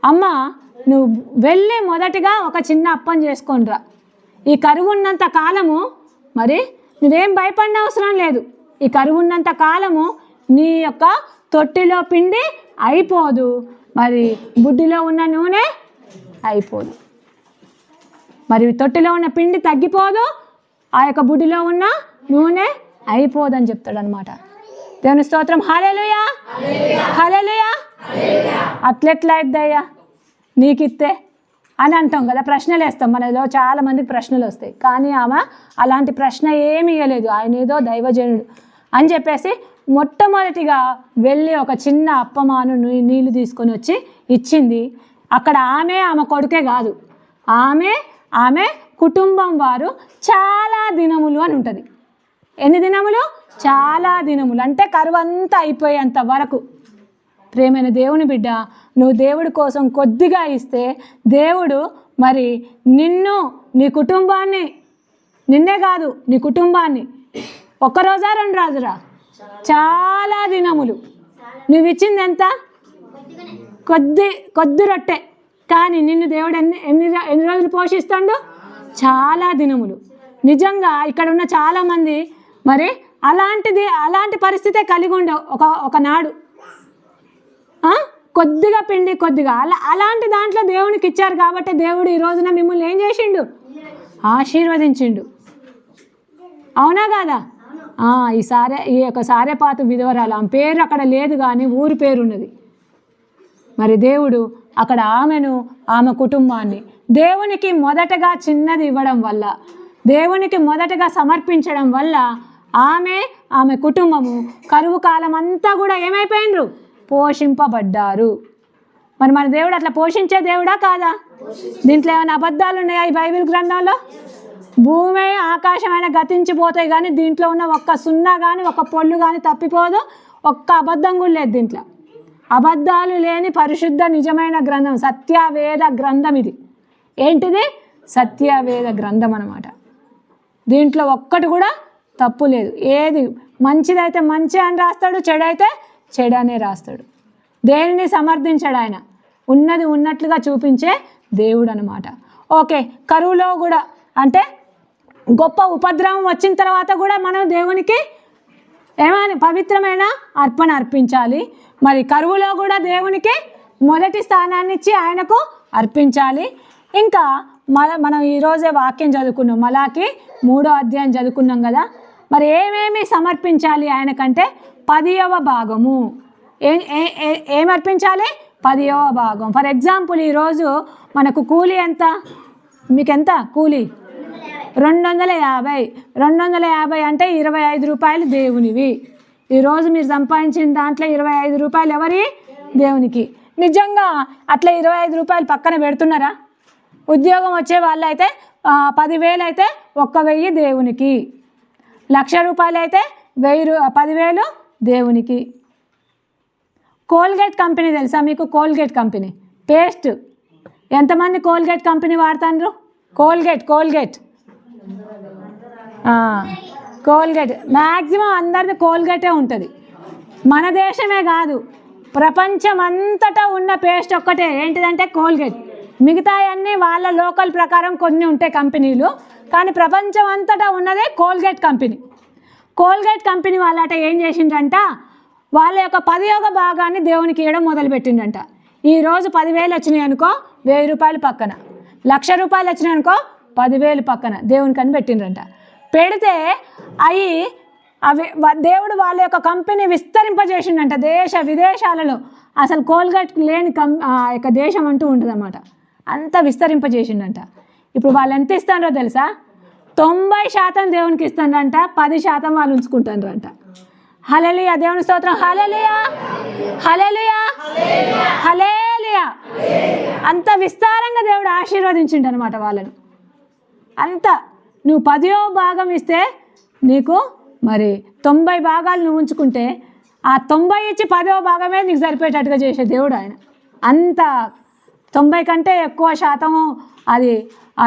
అమ్మ నువ్వు వెళ్ళి మొదటిగా ఒక చిన్న అప్పం చేసుకొనిరా. ఈ కరువు ఉన్నంత కాలము మరి నువ్వేం భయపడిన అవసరం లేదు. ఈ కరువు ఉన్నంత కాలము నీ యొక్క తొట్టిలో పిండి అయిపోదు, మరి బుడ్డిలో ఉన్న నూనె అయిపోదు. మరి తొట్టిలో ఉన్న పిండి తగ్గిపోదు, ఆ యొక్క బుడ్డిలో ఉన్న నూనె అయిపోదని చెప్తాడు అనమాట. దేవుని స్తోత్రం. హల్లెలూయా, హల్లెలూయా. అట్లెట్లా అయిద్దయ్యా నీకు ఇస్తే అని అంటాం కదా, ప్రశ్నలు వేస్తాం. మనలో చాలామందికి ప్రశ్నలు వస్తాయి, కానీ ఆమె అలాంటి ప్రశ్న ఏమీ ఇవ్వలేదు. ఆయన ఏదో దైవజనుడు అని చెప్పేసి మొట్టమొదటిగా వెళ్ళి ఒక చిన్న అప్పమాను నీళ్లు తీసుకొని వచ్చి ఇచ్చింది. అక్కడ ఆమె కొడుకే కాదు, ఆమె కుటుంబం వారు చాలా దినములు అని ఉంటుంది. ఎన్ని దినములు? చాలా దినములు. అంటే కరువంతా అయిపోయేంత వరకు. ప్రేమైన దేవుని బిడ్డ, నువ్వు దేవుడి కోసం కొద్దిగా ఇస్తే దేవుడు మరి నిన్ను, నీ కుటుంబాన్ని, నిన్నే కాదు నీ కుటుంబాన్ని, ఒక్కరోజా 2 రోజురా, చాలా దినములు. నువ్వు ఇచ్చింది ఎంత? కొద్ది రొట్టె, కానీ నిన్ను దేవుడు ఎన్ని రోజులు పోషిస్తాడు? చాలా దినములు. నిజంగా ఇక్కడ ఉన్న చాలామంది మరి అలాంటి పరిస్థితే కలిగి ఉండవు ఒకనాడు. కొద్దిగా పిండి కొద్దిగా అలాంటి దాంట్లో దేవునికి ఇచ్చారు కాబట్టి దేవుడు ఈ రోజున మిమ్మల్ని ఏం చేసిండు? ఆశీర్వదించిండు. అవునా కాదా? ఈ యొక్క సారేపాతు విధవరాలు, ఆమె పేరు అక్కడ లేదు కానీ ఊరి పేరు ఉన్నది. మరి దేవుడు అక్కడ ఆమెను, ఆమె కుటుంబాన్ని దేవునికి మొదటగా చిన్నది ఇవ్వడం వల్ల, దేవునికి మొదటగా సమర్పించడం వల్ల ఆమె కుటుంబము కరువు కాలం అంతా కూడా ఏమైపోయినరు? పోషింపబడ్డారు. మరి మన దేవుడు అట్లా పోషించే దేవుడా కాదా? దీంట్లో ఏమైనా అబద్ధాలు ఉన్నాయా ఈ బైబిల్ గ్రంథంలో? భూమి ఆకాశమైన గతించిపోతాయి, కానీ దీంట్లో ఉన్న ఒక్క సున్నా కానీ ఒక్క పొల్లు కానీ తప్పిపోదు. ఒక్క అబద్ధం కూడా లేదు దీంట్లో. అబద్ధాలు లేని పరిశుద్ధ నిజమైన గ్రంథం, సత్యవేద గ్రంథం ఇది. ఏంటిది? సత్యవేద గ్రంథం అన్నమాట. దీంట్లో ఒక్కటి కూడా తప్పు లేదు. ఏది మంచిదైతే మంచి అని రాస్తాడు, చెడైతే చెడు అనే రాస్తాడు. దేనిని సమర్థించాడు ఆయన? ఉన్నది ఉన్నట్లుగా చూపించే దేవుడు అన్నమాట. ఓకే, కరువులో కూడా అంటే గొప్ప ఉపద్రవం వచ్చిన తర్వాత కూడా మనం దేవునికి ఏమని పవిత్రమైన అర్పణ అర్పించాలి. మరి కరువులో కూడా దేవునికి మొదటి స్థానాన్ని ఇచ్చి ఆయనకు అర్పించాలి. ఇంకా మనం ఈరోజే వాక్యం చదువుకున్నాం, మలాకి 3వ అధ్యాయం చదువుకున్నాం కదా. మరి ఏమేమి సమర్పించాలి ఆయనకంటే 10వ భాగము. ఏం అర్పించాలి? 10వ భాగం. ఫర్ ఎగ్జాంపుల్ ఈరోజు మనకు కూలీ ఎంత? మీకెంత కూలీ? 250. 250 అంటే 25 రూపాయలు దేవునివి. ఈరోజు మీరు సంపాదించిన దాంట్లో 25 రూపాయలు ఎవరి? దేవునికి. నిజంగా అట్లా 25 రూపాయలు పక్కన పెడుతున్నారా? ఉద్యోగం వచ్చే వాళ్ళు అయితే 10,000 అయితే 1,000 దేవునికి, 1,00,000 రూపాయలు అయితే 10,000 దేవునికి. కోల్గేట్ కంపెనీ తెలుసా మీకు? Colgate company paste. ఎంతమంది కోల్గేట్ కంపెనీ వాడుతారు? కోల్గేట్ మ్యాక్సిమం అందరిది కోల్గేటే ఉంటుంది. మన దేశమే కాదు, ప్రపంచం అంతటా ఉన్న పేస్ట్ ఒక్కటే ఏంటిదంటే కోల్గేట్. మిగతా అన్నీ వాళ్ళ లోకల్ ప్రకారం కొన్ని ఉంటాయి కంపెనీలు, కానీ ప్రపంచం అంతటా ఉన్నదే కోల్గేట్ కంపెనీ. కోల్గేట్ కంపెనీ వాళ్ళట ఏం చేసిండ్రంట, వాళ్ళ యొక్క 10వ భాగాన్ని దేవునికి ఇవ్వడం మొదలుపెట్టిండంట. ఈరోజు 10,000 వచ్చినాయి అనుకో, 1,000 రూపాయలు పక్కన, 1,00,000 రూపాయలు వచ్చినాయి అనుకో, 10,000 పక్కన దేవునికి అని పెట్టిండ్రంట. పెడితే అవి దేవుడు వాళ్ళ యొక్క కంపెనీ విస్తరింపజేసిండంట. దేశ విదేశాలలో అసలు కోల్గేట్ లేని యొక్క దేశం అంటూ ఉంటుంది అన్నమాట. అంతా విస్తరింపజేసిండంట. ఇప్పుడు వాళ్ళు ఎంత ఇస్తారో తెలుసా? 90% దేవునికి ఇస్తారంట, 10% వాళ్ళు ఉంచుకుంటారంట. హల్లెలూయా, దేవుని స్తోత్రం. హల్లెలూయా, హల్లెలూయా, హల్లెలూయా. అంత విస్తారంగా దేవుడు ఆశీర్వదించిండు అనమాట వాళ్ళను. అంత నువ్వు 10వ భాగం ఇస్తే నీకు మరి 90 భాగాలు నువ్వు ఉంచుకుంటే ఆ 90 ఇచ్చి 10వ భాగమే నీకు సరిపోయేటట్టుగా చేసే దేవుడు ఆయన. అంత 90 కంటే ఎక్కువ శాతము అది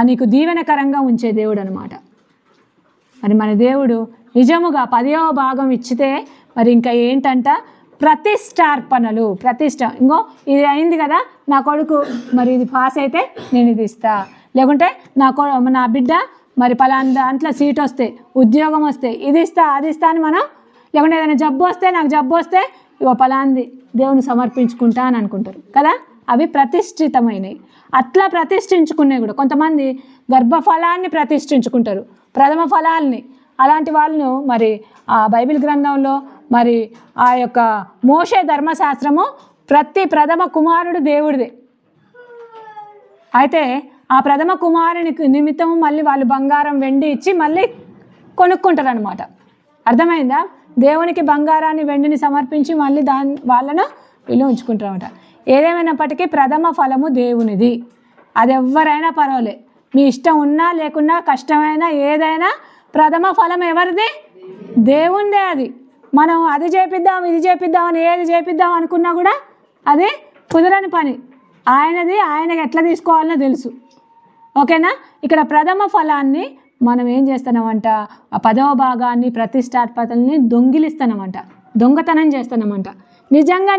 నీకు దీవెనకరంగా ఉంచే దేవుడు అనమాట. మరి మన దేవుడు నిజముగా 10వ భాగం ఇచ్చితే మరి ఇంకా ఏంటంట, ప్రతిష్టార్పణలు. ఇంకో ఇది అయింది కదా, నా కొడుకు మరి ఇది పాస్ అయితే నేను ఇది ఇస్తా, లేకుంటే నా బిడ్డ మరి పలానా దాంట్లో సీట్ వస్తే, ఉద్యోగం వస్తే ఇది ఇస్తా అది ఇస్తా అని మనం, లేకుంటే ఏదైనా జబ్బు వస్తే, నాకు జబ్బు వస్తే ఇగో పలాంది దేవుని సమర్పించుకుంటా అని అనుకుంటారు కదా. అవి ప్రతిష్ఠితమైనవి. అట్లా ప్రతిష్ఠించుకునేవి కూడా కొంతమంది గర్భఫలాన్ని ప్రతిష్ఠించుకుంటారు, ప్రథమ ఫలాల్ని. అలాంటి వాళ్ళను మరి ఆ బైబిల్ గ్రంథంలో మరి ఆ యొక్క మోషే ధర్మశాస్త్రము ప్రతి ప్రథమ కుమారుడు దేవుడిదే. అయితే ఆ ప్రథమ కుమారునికి నిమిత్తం మళ్ళీ వాళ్ళు బంగారం వెండి ఇచ్చి మళ్ళీ కొనుక్కుంటారు అనమాట. అర్థమైందా? దేవునికి బంగారాన్ని వెండిని సమర్పించి మళ్ళీ వాళ్ళను వీళ్ళు ఉంచుకుంటారు అనమాట. ఏదేమైనప్పటికీ ప్రథమ ఫలము దేవునిది. అది ఎవరైనా పర్వాలే, మీ ఇష్టం ఉన్నా లేకున్నా, కష్టమైనా ఏదైనా ప్రథమ ఫలం ఎవరిది? దేవునిదే. అది మనం అది చేపిద్దాం ఇది చేపిద్దాం అని ఏది చేపిద్దాం అనుకున్నా కూడా అది కుదరని పని. ఆయనది, ఆయనకి ఎట్లా తీసుకోవాలనో తెలుసు. ఓకేనా? ఇక్కడ ప్రథమ ఫలాన్ని మనం ఏం చేస్తున్నామంట, ఆ 10వ భాగాన్ని ప్రతిష్టాత్మకతల్ని దొంగిలిస్తున్నామంట, దొంగతనం చేస్తున్నామంట. నిజంగా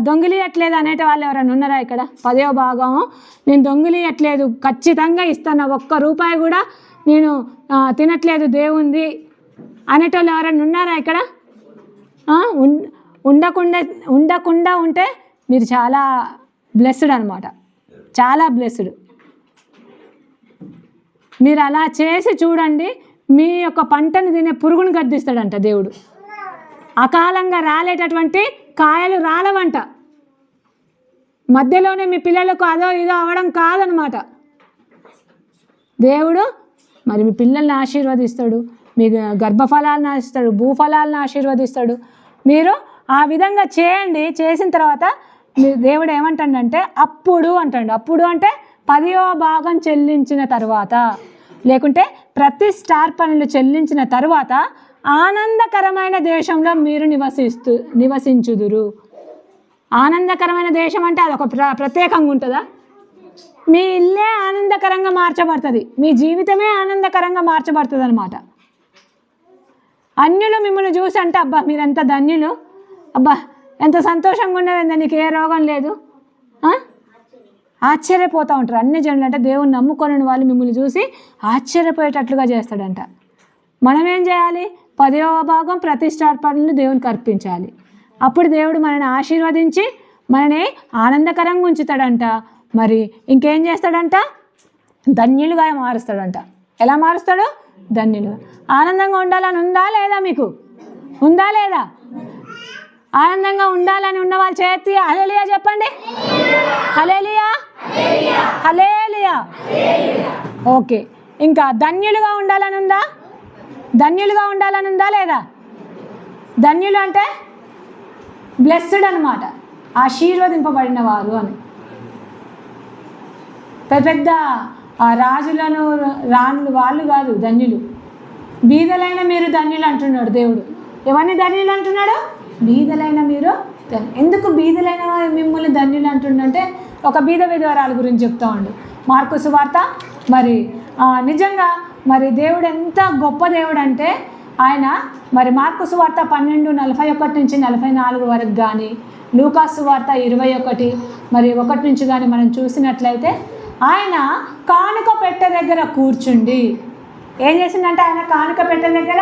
దొంగిలియట్లేదు అనేటి వాళ్ళు ఎవరైనా ఉన్నారా ఇక్కడ? 10వ భాగం నేను దొంగిలియట్లేదు, ఖచ్చితంగా ఇస్తాను, ఒక్క రూపాయి కూడా నేను తినట్లేదు దేవుంది అనేటోళ్ళు ఎవరైనా ఉన్నారా ఇక్కడ? ఉండకుండా ఉంటే మీరు చాలా బ్లెస్డ్ అనమాట, చాలా బ్లెస్డ్. మీరు అలా చేసి చూడండి, మీ యొక్క పంటను తినే పురుగును గద్దిస్తాడంట దేవుడు. అకాలంగా రాలేటటువంటి కాయలు రాలవంట. మధ్యలోనే మీ పిల్లలకు అదో ఇదో అవ్వడం కాదనమాట. దేవుడు మరి మీ పిల్లల్ని ఆశీర్వదిస్తాడు, మీ గర్భఫలాలను ఆశిస్తాడు, భూఫలాలను ఆశీర్వదిస్తాడు. మీరు ఆ విధంగా చేయండి. చేసిన తర్వాత దేవుడు ఏమంటాడంటే అప్పుడు అంటాడు. అప్పుడు అంటే 10వ భాగం చెల్లించిన తర్వాత, లేకుంటే ప్రతిష్టార్పణలు చెల్లించిన తర్వాత ఆనందకరమైన దేశంలో మీరు నివసించుదురు. ఆనందకరమైన దేశం అంటే అదొక ప్రత్యేకంగా ఉంటుందా? మీ ఇల్లే ఆనందకరంగా మార్చబడుతుంది, మీ జీవితమే ఆనందకరంగా మార్చబడుతుంది అనమాట. అన్యులు మిమ్మల్ని చూసి అంటే అబ్బా మీరెంత ధన్యులు, అబ్బా ఎంత సంతోషంగా ఉండేది, నీకు ఏ రోగం లేదు, ఆశ్చర్యపోతూ ఉంటారు. అన్ని జనులు అంటే దేవుని నమ్ముకొని వాళ్ళు మిమ్మల్ని చూసి ఆశ్చర్యపోయేటట్లుగా చేస్తాడంట. మనం ఏం చేయాలి? 10వ భాగం ప్రతిష్టార్పణలు దేవునికి అర్పించాలి. అప్పుడు దేవుడు మనని ఆశీర్వదించి మనని ఆనందకరంగా ఉంచుతాడంట. మరి ఇంకేం చేస్తాడంట? ధన్యులుగా మారుస్తాడంట. ఎలా మారుస్తాడు? ధన్యులుగా. ఆనందంగా ఉండాలని ఉందా లేదా? మీకు ఉందా లేదా? ఆనందంగా ఉండాలని ఉన్న వాళ్ళు చేతి హల్లెలూయా చెప్పండి. హల్లెలూయా, హల్లెలూయా. ఓకే, ఇంకా ధన్యులుగా ఉండాలని ఉందా? ధన్యులుగా ఉండాలని ఉందా లేదా? ధన్యులు అంటే బ్లెస్డ్ అనమాట, ఆశీర్వదింపబడిన వారు అని. పెద్ద రాజులను రాణులు వాళ్ళు కాదు ధన్యులు. బీదలైన మీరు ధన్యులు అంటున్నాడు దేవుడు. ఎవరిని ధన్యులు అంటున్నాడు? బీదలైన మీరు. ఎందుకు బీదలైన మిమ్మల్ని ధన్యులు అంటుండంటే ఒక బీద విధవరాల గురించి చెప్తా ఉండు. మార్కు సువార్త. మరి నిజంగా మరి దేవుడు ఎంత గొప్ప దేవుడు అంటే ఆయన మరి మార్కు సువార్త 12:41 నుంచి 44 వరకు కానీ, లూకా సువార్త 21 మరి 1 నుంచి కానీ మనం చూసినట్లయితే ఆయన కానుక పెట్టె దగ్గర కూర్చుండి ఏం చేసిందంటే, ఆయన కానుక పెట్టె దగ్గర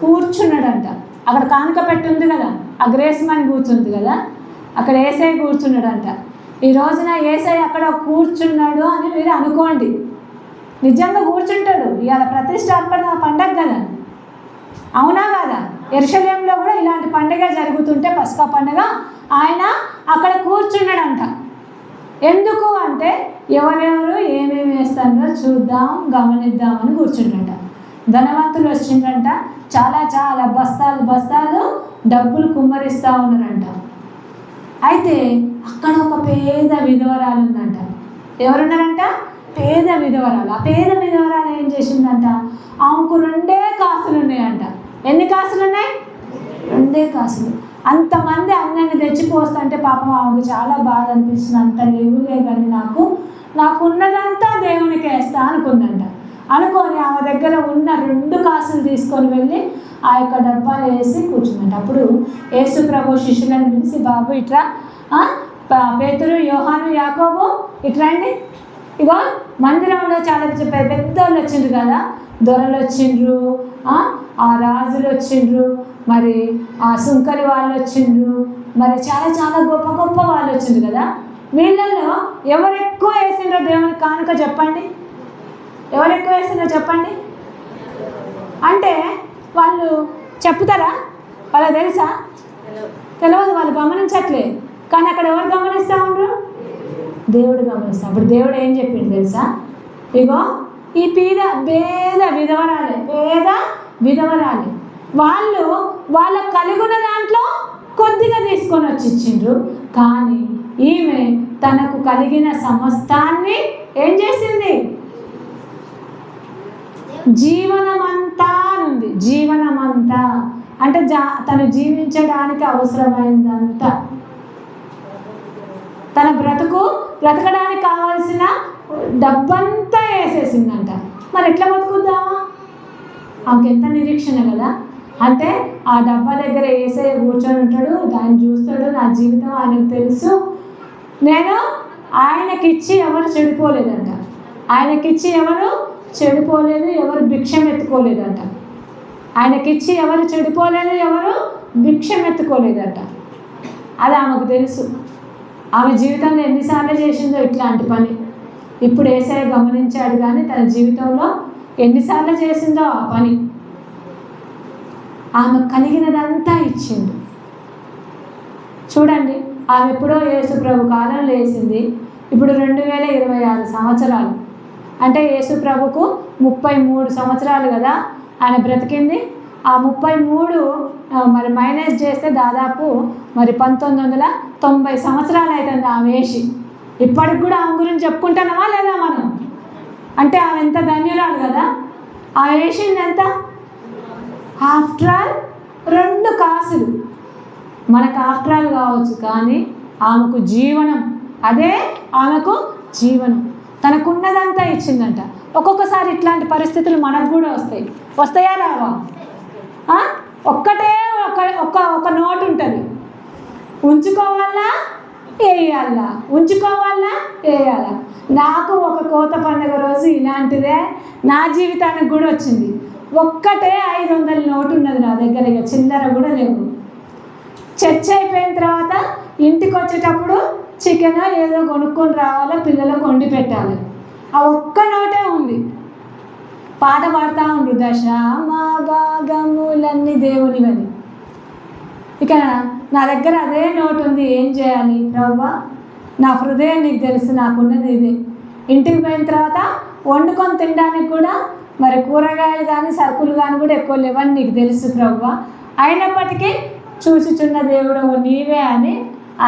కూర్చున్నాడంట. అక్కడ కానుక పెట్టి ఉంది కదా, ఆ గ్రేస్ మని కూర్చుంది కదా, అక్కడ ఏసై కూర్చున్నాడంట. ఈ రోజున ఏసై అక్కడ కూర్చున్నాడు అని మీరు అనుకోండి. నిజంగా కూర్చుంటాడు. ఇవాళ ప్రతిష్టార్పణ పండగ కదా, అవునా కదా? యెరూషలేములో కూడా ఇలాంటి పండుగ జరుగుతుంటే, పస్కా పండుగ, ఆయన అక్కడ కూర్చున్నాడంట. ఎందుకు అంటే ఎవరెవరు ఏమేమి వేస్తారో చూద్దాం, గమనిద్దామని కూర్చుంటాడంట. ధనవంతులు వచ్చిండ్రంట, చాలా చాలా బస్తాలు బస్తాలు డబ్బులు కుమ్మరిస్తూ ఉన్నారంట. అయితే అక్కడ ఒక పేద విధవరాలు ఉందంట. ఎవరున్నారంట? పేద విధవరాలు. ఆ పేద విధవరాలు ఏం చేసిందంట, ఆమెకు 2 కాసులు ఉన్నాయంట. ఎన్ని కాసులు ఉన్నాయి? 2 కాసులు. అంతమంది అన్నని తెచ్చిపోస్తుంటే పాపం ఆమెకు చాలా బాధ అనిపించింది. అంత లేవులే కానీ నాకున్నదంతా దేవునికి వేస్తా అనుకుందంట. అనుకొని ఆమె దగ్గర ఉన్న 2 కాసులు తీసుకొని వెళ్ళి ఆ యొక్క డబ్బాలు వేసి కూర్చుందంట. అప్పుడు యేసు ప్రభు శిష్యులను పిలిచి, బాబు ఇట్రా, పేతురు, యోహాను, యాకోబు ఇట్రండి. ఇగో మందిరంలో చాలా పెద్దోళ్ళు వచ్చిండ్రు కదా, దొరలు వచ్చిండ్రు, ఆ రాజులు వచ్చిండ్రు, మరి ఆ సుంకరి వాళ్ళు వచ్చిండ్రు, మరి చాలా చాలా గొప్ప గొప్ప వాళ్ళు వచ్చిండ్రు కదా. వీళ్ళల్లో ఎవరు ఎక్కువ వేసిండ్రో దేవునికి కానుక చెప్పండి. ఎవరు ఎక్కువ వేసిండ్రో చెప్పండి అంటే వాళ్ళు చెప్తారా? వాళ్ళకి తెలుసా? తెలియదు, వాళ్ళు గమనించట్లే. కానీ అక్కడ ఎవరు గమనిస్తూ ఉండరు? దేవుడు గమనిస్తా. అప్పుడు దేవుడు ఏం చెప్పిండు తెలుసా? ఇగో ఈ పేద విధవరాలే వాళ్ళు వాళ్ళకు కలిగిన దాంట్లో కొద్దిగా తీసుకొని వచ్చి ఇచ్చిండ్రు. కానీ ఈమె తనకు కలిగిన సమస్తాన్ని ఏం చేసింది? జీవనమంతా ఉంది. జీవనమంతా అంటే తను జీవించడానికి అవసరమైందంతా, తన బ్రతకడానికి కావాల్సిన డబ్బంతా వేసేసిందంట. మరి ఎట్లా బతుకుద్దామా? ఆమెకి ఎంత నిరీక్షణ కదా. అంటే ఆ డబ్బా దగ్గర వేసే కూర్చొని ఉంటాడు, దాన్ని చూస్తాడు. నా జీవితం ఆయనకు తెలుసు. నేను ఆయనకిచ్చి ఎవరు చెడిపోలేదంట. ఆయనకిచ్చి ఎవరు చెడిపోలేదు, ఎవరు భిక్షం ఎత్తుకోలేదంట. ఆయనకిచ్చి ఎవరు చెడిపోలేదు, ఎవరు భిక్షం ఎత్తుకోలేదంట. అది ఆమెకు తెలుసు. ఆమె జీవితంలో ఎన్నిసార్లు చేసిందో ఇట్లాంటి పని. ఇప్పుడు యేసయ్య గమనించాడు, కానీ తన జీవితంలో ఎన్నిసార్లు చేసిందో ఆ పని. ఆమె కలిగినదంతా ఇచ్చిండు. చూడండి, ఆమె ఎప్పుడో యేసు ప్రభు కాలంలో వేసింది. ఇప్పుడు 2026 సంవత్సరాలు అంటే యేసు ప్రభుకు 33 సంవత్సరాలు కదా ఆయన బ్రతికింది. ఆ 33 మరి మైనస్ చేస్తే దాదాపు మరి 1990 సంవత్సరాలు అవుతుంది ఆమె వేసి. ఇప్పటికి కూడా ఆమె గురించి చెప్పుకుంటున్నామా లేదా మనం? అంటే ఆమె ఎంత ధన్యురాలు కదా. ఆమె వేసింది ఎంత? ఆఫ్టర్ ఆల్ 2 కాసులు. మనకు ఆఫ్టర్ ఆల్ కావచ్చు, కానీ ఆమెకు జీవనం, అదే ఆమెకు జీవనం. తనకున్నదంతా ఇచ్చిందంట. ఒక్కొక్కసారి ఇట్లాంటి పరిస్థితులు మనకు కూడా వస్తాయా రావా? ఒక్కటే ఒక నోటు ఉంటుంది, ఉంచుకోవాలా వేయాలా, ఉంచుకోవాలా వేయాలా. నాకు ఒక కోత పండుగ రోజు ఇలాంటిదే నా జీవితానికి కూడా వచ్చింది. ఒక్కటే 500 నోటు ఉన్నది నా దగ్గర, ఇక చిల్లర కూడా లేవు. చర్చ్ అయిపోయిన తర్వాత ఇంటికి వచ్చేటప్పుడు చికెన్ ఏదో కొనుక్కొని రావాలో, పిల్లలకు వండి పెట్టాలి. ఆ ఒక్క నోటే ఉంది. పాట పాడుతూ ఉండు, దశ మా భాగములన్నీ దేవునివని. ఇక నా దగ్గర అదే నోటు ఉంది. ఏం చేయాలి ప్రభువా? నా హృదయం నీకు తెలుసు, నాకున్నది ఇదే. ఇంటికి పోయిన తర్వాత వండుకొని తినడానికి కూడా మరి కూరగాయలు కానీ సరుకులు కానీ కూడా ఎక్కువ లేవని నీకు తెలుసు ప్రభువా. అయినప్పటికీ చూసిచున్న దేవుడు నీవే అని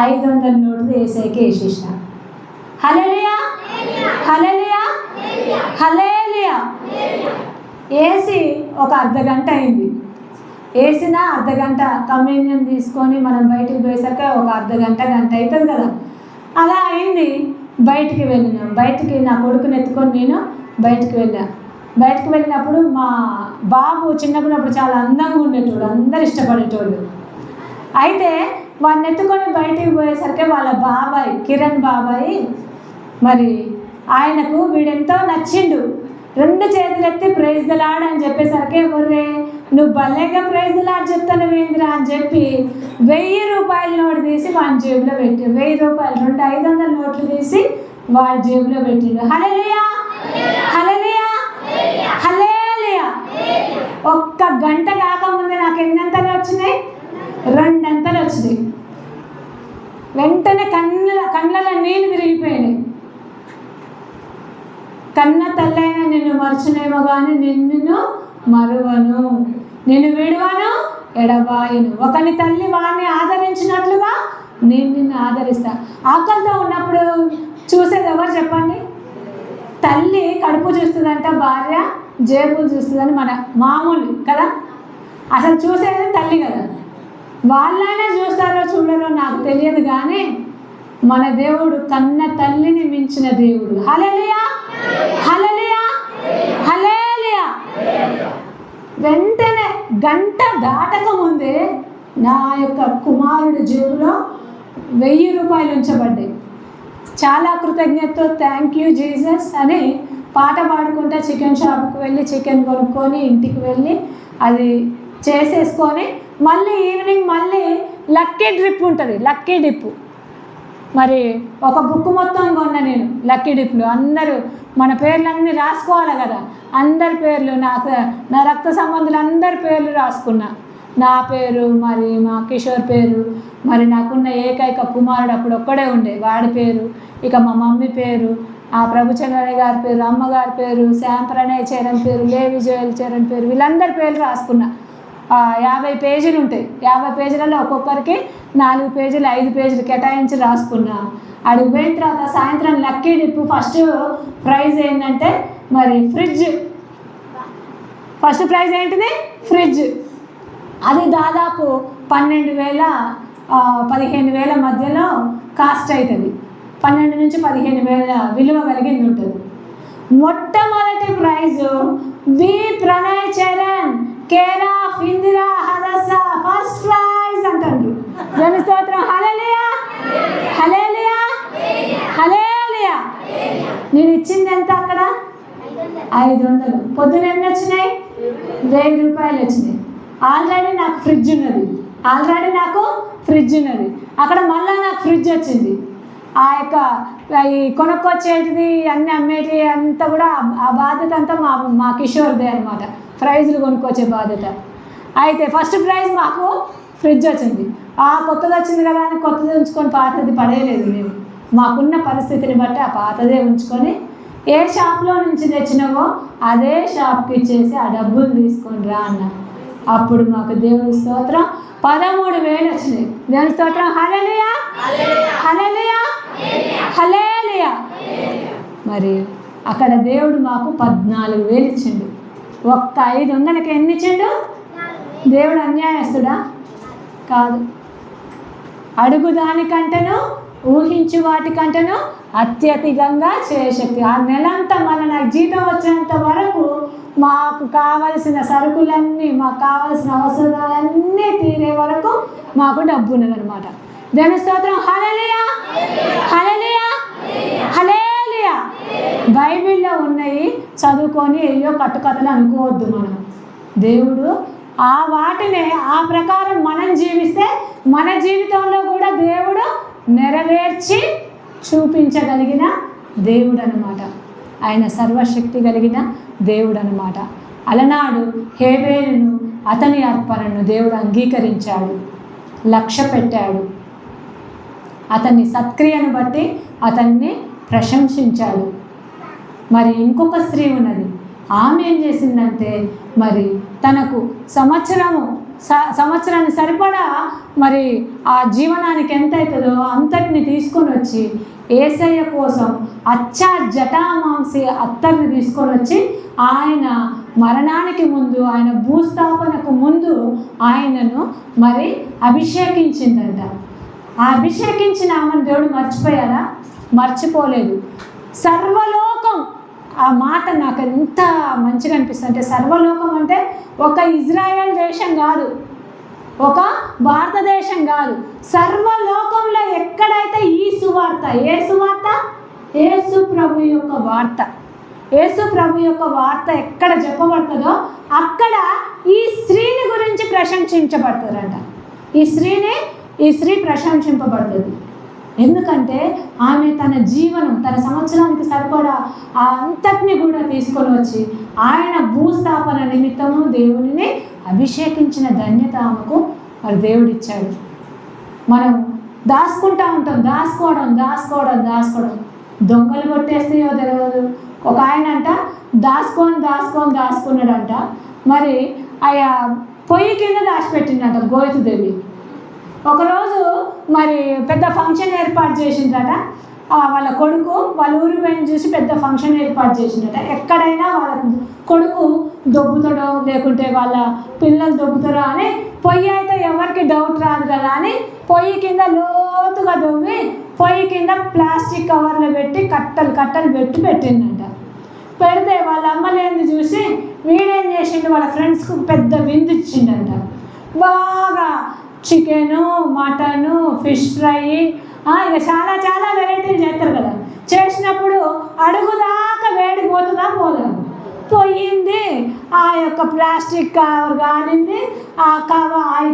500 నోట్లు యేసయ్యకి వేసేసిన. హల్లెలూయా, హల్లెలూయా, హల్లెలూయా. వేసి ఒక అర్ధగంట అయింది. వేసిన అర్ధగంట కమ్యూనియన్ తీసుకొని మనం బయటికి పోయేసరికి ఒక అర్ధగంట గంట అవుతుంది కదా. అలా అయింది. బయటికి వెళ్ళినాం. బయటికి నా కొడుకుని ఎత్తుకొని నేను బయటికి వెళ్ళాను. బయటికి వెళ్ళినప్పుడు మా బాబు చిన్నకున్నప్పుడు చాలా అందంగా ఉండేటోడు, అందరు ఇష్టపడేటోళ్ళు. అయితే వాడిని ఎత్తుకొని బయటికి పోయేసరికి వాళ్ళ బాబాయ్ కిరణ్ బాబాయ్ మరి ఆయనకు వీడెంతో నచ్చిండు. 2 చేతులు ఎత్తి ప్రైజ్ ద లార్డ్ అని చెప్పేసరికి ఎవరే నువ్వు భలేగా ప్రైజ్ ద లార్డ్ చెప్తాను వేంద్రా అని చెప్పి 1000 రూపాయల నోటు తీసి వాడి జేబులో పెట్టి 1000 రూపాయలు 2 500 నోట్లు తీసి వాడి జేబులో పెట్టిండు. హల్లెలూయా, హల్లెలూయా, హల్లెలూయా. ఒక్క గంట కాకముందే నాకు ఎన్నంతలు వచ్చినాయి? 2 అంతలు వచ్చినాయి. వెంటనే కళ్ళలో నీళ్ళు తిరిగిపోయినాయి. కన్న తల్లైనా నిన్ను మరచునేమో కానీ నిన్ను మరువను, నిన్ను విడువను, ఎడబాయను. ఒకని తల్లి వాడిని ఆదరించినట్లుగా నేను నిన్ను ఆదరిస్తా. ఆకలితో ఉన్నప్పుడు చూసేది ఎవరు చెప్పండి? తల్లి కడుపు చూస్తుందంట, భార్య జేబులు చూస్తుందని మన మామూలు కదా. అసలు చూసేది తల్లి కదా. వాళ్ళైనా చూస్తారో చూడరో నాకు తెలియదు, కానీ మన దేవుడు కన్న తల్లిని మించిన దేవుడు. హల్లెలూయా, హల్లెలూయా, హల్లెలూయా. వెంటనే గంట దాటక ముందే నా యొక్క కుమారుడి జేబులో 1000 రూపాయలు ఉంచబడ్డాయి. చాలా కృతజ్ఞతతో థ్యాంక్ యూ జీసస్ అని పాట పాడుకుంటా చికెన్ షాప్కి వెళ్ళి చికెన్ కొనుక్కొని ఇంటికి వెళ్ళి అది చేసేసుకొని మళ్ళీ ఈవినింగ్ మళ్ళీ లక్కీ డ్రిప్ ఉంటుంది. లక్కీ డిప్ మరి ఒక బుక్ మొత్తం కొన్నా నేను. లక్కీ డిప్లో అందరూ మన పేర్లన్నీ రాసుకోవాలి కదా. అందరి పేర్లు, నా రక్త సంబంధులు అందరి పేర్లు రాసుకున్నా. నా పేరు, మరి మా కిషోర్ పేరు, మరి నాకున్న ఏకైక కుమారుడు అప్పుడు ఒక్కడే ఉండే వాడి పేరు, ఇక మా మమ్మీ పేరు, ఆ ప్రభుచంద్రయ్య గారి పేరు, అమ్మగారి పేరు, శ్యామ్ ప్రణయ్ చరణ్ పేరు, లేవి జోయల్ చరణ్ పేరు, వీళ్ళందరి పేర్లు రాసుకున్నా. 50 పేజీలు ఉంటాయి. 50 పేజీలలో ఒక్కొక్కరికి 4 పేజీలు 5 పేజీలు కేటాయించి రాసుకున్నా. అడిగి పోయిన తర్వాత సాయంత్రం లక్కీ డిప్పు ఫస్ట్ ప్రైజ్ ఏంటంటే మరి ఫ్రిడ్జ్. ఫస్ట్ ప్రైజ్ ఏంటిది? ఫ్రిడ్జ్. అది దాదాపు 12,000 15,000 మధ్యలో కాస్ట్ అవుతుంది. 12 నుంచి 15,000 విలువ కలిగింది ఉంటుంది. మొట్టమొదటి prize B Pranay Charan, care of Indira Hadasa, first prize అంటారు. దేవుని స్తోత్రం. హల్లెలూయా, హల్లెలూయా, హల్లెలూయా. నేను ఇచ్చింది ఎంత అక్కడ? 500. పొద్దున ఎన్ని వచ్చినాయి? 1000 రూపాయలు వచ్చినాయి. ఆల్రెడీ నాకు ఫ్రిడ్జ్ ఉన్నది. అక్కడ మళ్ళీ నాకు ఫ్రిడ్జ్ వచ్చింది. ఆ యొక్క ఈ కొనుక్కొచ్చేటిది అన్నీ అమ్మేటి అంతా కూడా ఆ బాధ్యత అంతా మా కిషోర్దే అనమాట. ప్రైజులు కొనుక్కొచ్చే బాధ్యత. అయితే ఫస్ట్ ప్రైజ్ మాకు ఫ్రిడ్జ్ వచ్చింది. కొత్తది వచ్చింది కదా అని కొత్తది ఉంచుకొని పాతది పడేయలేదు. నేను మాకున్న పరిస్థితిని బట్టి ఆ పాతదే ఉంచుకొని ఏ షాప్లో నుంచి తెచ్చినావో అదే షాప్కి ఇచ్చేసి ఆ డబ్బులు తీసుకొని రా అన్న. అప్పుడు మాకు దేవుని స్తోత్రం 13,000 వచ్చినాయి. దేవుని స్తోత్రం. హల్లెలూయా, హల్లెలూయా, హల్లెలూయా. మరి అక్కడ దేవుడు మాకు 14,000 ఇచ్చిండు. ఒక్క 500కి ఎన్ని ఇచ్చిండు? దేవుడు అన్యాయస్తుడా? కాదు. అడుగు దానికంటేను ఊహించు వాటికంటేను అత్యధికంగా చేయశక్తి. ఆ నెలంతా మళ్ళీ నాకు జీతం వచ్చేంత వరకు మాకు కావలసిన సరుకులన్నీ, మాకు కావలసిన అవసరాలన్నీ తీరే వరకు మాకు డబ్బు ఉన్నదనమాట. దేవుని స్తోత్రం. హల్లెలూయా, హల్లెలూయా, హల్లెలూయా. బైబిల్లో ఉన్నాయి చదువుకొని అయ్యో కట్టుకథలు అనుకోవద్దు. మనం దేవుడు ఆ వాటినే ఆ ప్రకారం మనం జీవిస్తే మన జీవితంలో కూడా దేవుడు నెరవేర్చి చూపించగలిగిన దేవుడు అనమాట. ఆయన సర్వశక్తి కలిగిన దేవుడు అనమాట. అలనాడు హేబేలును అతని అర్పణను దేవుడు అంగీకరించాడు, లక్ష్య పెట్టాడు. అతన్ని సత్క్రియను బట్టి అతన్ని ప్రశంసించాడు. మరి ఇంకొక స్త్రీ ఉన్నది. ఆమె ఏం చేసిందంటే మరి తనకు సంవత్సరాన్ని సరిపడా మరి ఆ జీవనానికి ఎంత అవుతుందో అంతటిని తీసుకొని వచ్చి యేసయ్య కోసం జటామాంసి అత్తర్ని తీసుకొని వచ్చి ఆయన మరణానికి ముందు, ఆయన భూస్థాపనకు ముందు ఆయనను మరి అభిషేకించిందంట. ఆ అభిషేకించిన ఆమెను దేవుడు మర్చిపోయారా? మర్చిపోలేదు. సర్వలోకం, ఆ మాట నాకు ఎంత మంచిగా అనిపిస్తుంది అంటే, సర్వలోకం అంటే ఒక ఇజ్రాయెల్ దేశం కాదు, ఒక భారతదేశం కాదు, సర్వలోకంలో ఎక్కడైతే ఈ సువార్త, ఏ సువార్త? యేసు ప్రభు యొక్క వార్త, యేసు ప్రభు యొక్క వార్త ఎక్కడ చెప్పబడుతుందో అక్కడ ఈ స్త్రీని గురించి ప్రశంసించబడుతుందంట. ఈ స్త్రీ ప్రశంసింపబడుతుంది. ఎందుకంటే ఆమె తన జీవనం, తన సంవత్సరానికి సరిపడా ఆ అంతటిని కూడా తీసుకొని వచ్చి ఆయన భూస్థాపన నిమిత్తము దేవునిని అభిషేకించిన ధన్యత ఆమెకు మరి దేవుడిచ్చాడు. మనం దాచుకుంటూ ఉంటాం, దాచుకోవడం దొంగలు కొట్టేస్తాయో తెలియదు. ఒక ఆయన అంట దాచుకున్నాడంట. మరి ఆయా పొయ్యి కింద దాచిపెట్టిండట గోవితుదేవి. ఒకరోజు మరి పెద్ద ఫంక్షన్ ఏర్పాటు చేసిందట. వాళ్ళ కొడుకు వాళ్ళ ఊరి పోయిన చూసి పెద్ద ఫంక్షన్ ఏర్పాటు చేసిందట. ఎక్కడైనా వాళ్ళ కొడుకు దొబ్బుతాడో లేకుంటే వాళ్ళ పిల్లలు దొబ్బుతారో అని పొయ్యి అయితే ఎవరికి డౌట్ రాదు కదా అని పొయ్యి కింద లోతుగా దొవ్వి పొయ్యి కింద ప్లాస్టిక్ కవర్లో పెట్టి కట్టలు పెట్టిందంట. పెడితే వాళ్ళ అమ్మలేని చూసి వీడేం చేసిండు, వాళ్ళ ఫ్రెండ్స్కు పెద్ద విందు ఇచ్చిండంట. బాగా చికెను, మటను, ఫిష్ ఫ్రై, ఇక చాలా వెరైటీలు చేస్తారు కదా. చేసినప్పుడు అడుగుదాకా వేడి పోతుందా? పోయింది. ఆ యొక్క ప్లాస్టిక్ కవర్ కాలింది. ఆ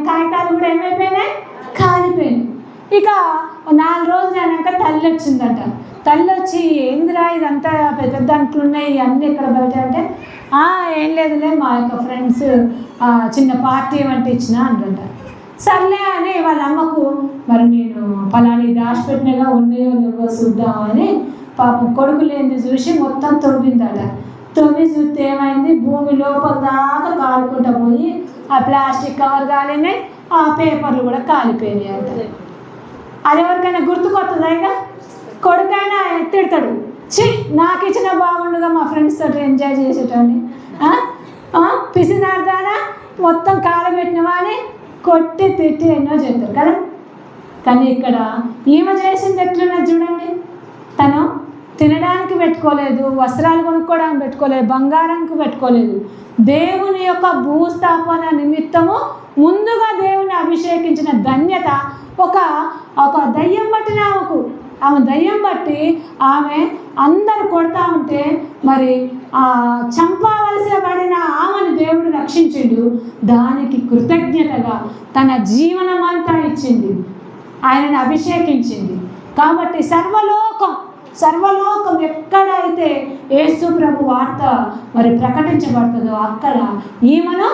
కాగితాలు కూడా ఏమైపోయినాయి? కాలిపోయినాయి. ఇక 4 రోజులు అయినాక తల్లి వచ్చిందట. తల్లి వచ్చి ఏందిరా ఇదంతా పెద్ద దాంట్లో ఉన్నాయి అన్నీ ఇక్కడ బయట అంటే ఏం లేదులే మా యొక్క ఫ్రెండ్స్ చిన్న పార్టీ వంటి ఇచ్చిన అంటుంట. సర్లే అని వాళ్ళ అమ్మకు మరి నేను పలాని దాచిపెట్టినగా ఉన్నాయో లేవో చూద్దామని పాపం కొడుకు లేనిది చూసి మొత్తం తవ్విందట. తవ్వి చూస్తే ఏమైంది, భూమి లోపల దాకా కాలుకుంటా పోయి ఆ ప్లాస్టిక్ కవర్ కాలినాయి, ఆ పేపర్లు కూడా కాలిపోయినాయి అంట. అది ఎవరికైనా గుర్తుకొస్తుందా? ఇక కొడుకైనా తిడతాడు, నాకు ఇచ్చిన బాగుండుగా మా ఫ్రెండ్స్ తోటి ఎంజాయ్ చేసేటండి, పిసినార్దానా మొత్తం కాలబెట్టినవా అని కొట్టి తిట్టి ఎన్నో చెప్తారు కదా. కానీ ఇక్కడ ఈమె చేసింది ఎట్లున్నది చూడండి. తను తినడానికి పెట్టుకోలేదు, వస్త్రాలు కొనుక్కోవడానికి పెట్టుకోలేదు, బంగారంకి పెట్టుకోలేదు. దేవుని యొక్క భూస్థాపన నిమిత్తము ముందుగా దేవుని అభిషేకించిన ధన్యత ఒక దయ్యం పట్టిన ఆమె దయ్యం బట్టి ఆమె అందరు కొడతా ఉంటే మరి చంపవలసిన పడిన ఆమెను దేవుడు రక్షించిండు. దానికి కృతజ్ఞతగా తన జీవనం అంతా ఇచ్చింది, ఆయనను అభిషేకించింది. కాబట్టి సర్వలోకం ఎక్కడైతే యేసు ప్రభు వార్త మరి ప్రకటించబడుతుందో అక్కడ ఈమెను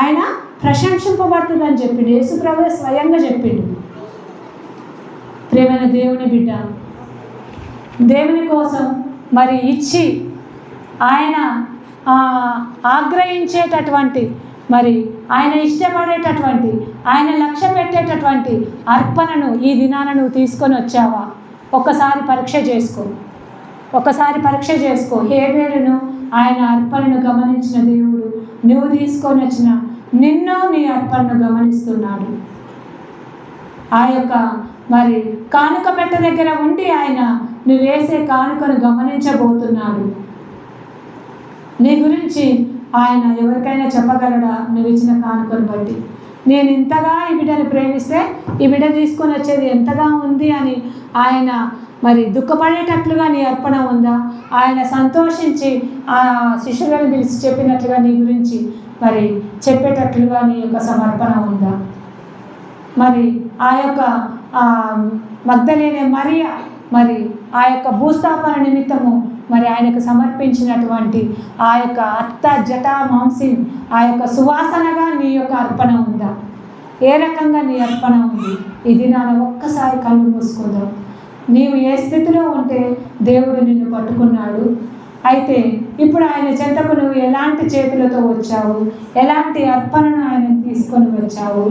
ఆయన ప్రశంసింపబడుతుందని చెప్పిండు. యేసు ప్రభు స్వయంగా చెప్పిండు. ప్రేమైన దేవుని బిడ్డ, దేవుని కోసం మరి ఇచ్చి ఆయన ఆగ్రహించేటటువంటి మరి ఆయన ఇష్టపడేటటువంటి ఆయన లక్ష్య పెట్టేటటువంటి అర్పణను ఈ దినాన నువ్వు తీసుకొని వచ్చావా? ఒక్కసారి పరీక్ష చేసుకో. హేబేలును ఆయన అర్పణను గమనించిన దేవుడు నువ్వు తీసుకొని వచ్చిన నిన్ను నీ అర్పణను గమనిస్తున్నాడు. ఆ యొక్క మరి కానుక పెట్ట దగ్గర ఉండి ఆయన నువ్వు వేసే కానుకను గమనించబోతున్నాడు. నీ గురించి ఆయన ఎవరికైనా చెప్పగలడా? నువ్వు ఇచ్చిన కానుకను బట్టి నేను ఇంతగా ఈ బిడ్డను ప్రేమిస్తే ఈ బిడ్డ తీసుకొని వచ్చేది ఎంతగా ఉంది అని ఆయన మరి దుఃఖపడేటట్లుగా నీ అర్పణ ఉందా? ఆయన సంతోషించి ఆ శిష్యులను పిలిచి చెప్పినట్లుగా నీ గురించి మరి చెప్పేటట్లుగా నీ యొక్క సమర్పణ ఉందా? మరి ఆ యొక్క మగ్దలేనే మరియా మరి ఆ యొక్క భూస్థాపన నిమిత్తము మరి ఆయనకు సమర్పించినటువంటి ఆ యొక్క అత్త జటా మాంసిన్ ఆ యొక్క సువాసనగా నీ యొక్క అర్పణ ఉందా? ఏ రకంగా నీ అర్పణ ఉంది? ఇది నా ఒక్కసారి కళ్ళు మూసుకుందాం. నీవు ఏ స్థితిలో ఉంటే దేవుడు నిన్ను పట్టుకున్నాడు. అయితే ఇప్పుడు ఆయన చెంతకు నువ్వు ఎలాంటి చేతులతో వచ్చావు, ఎలాంటి అర్పణను ఆయన తీసుకొని వచ్చావు?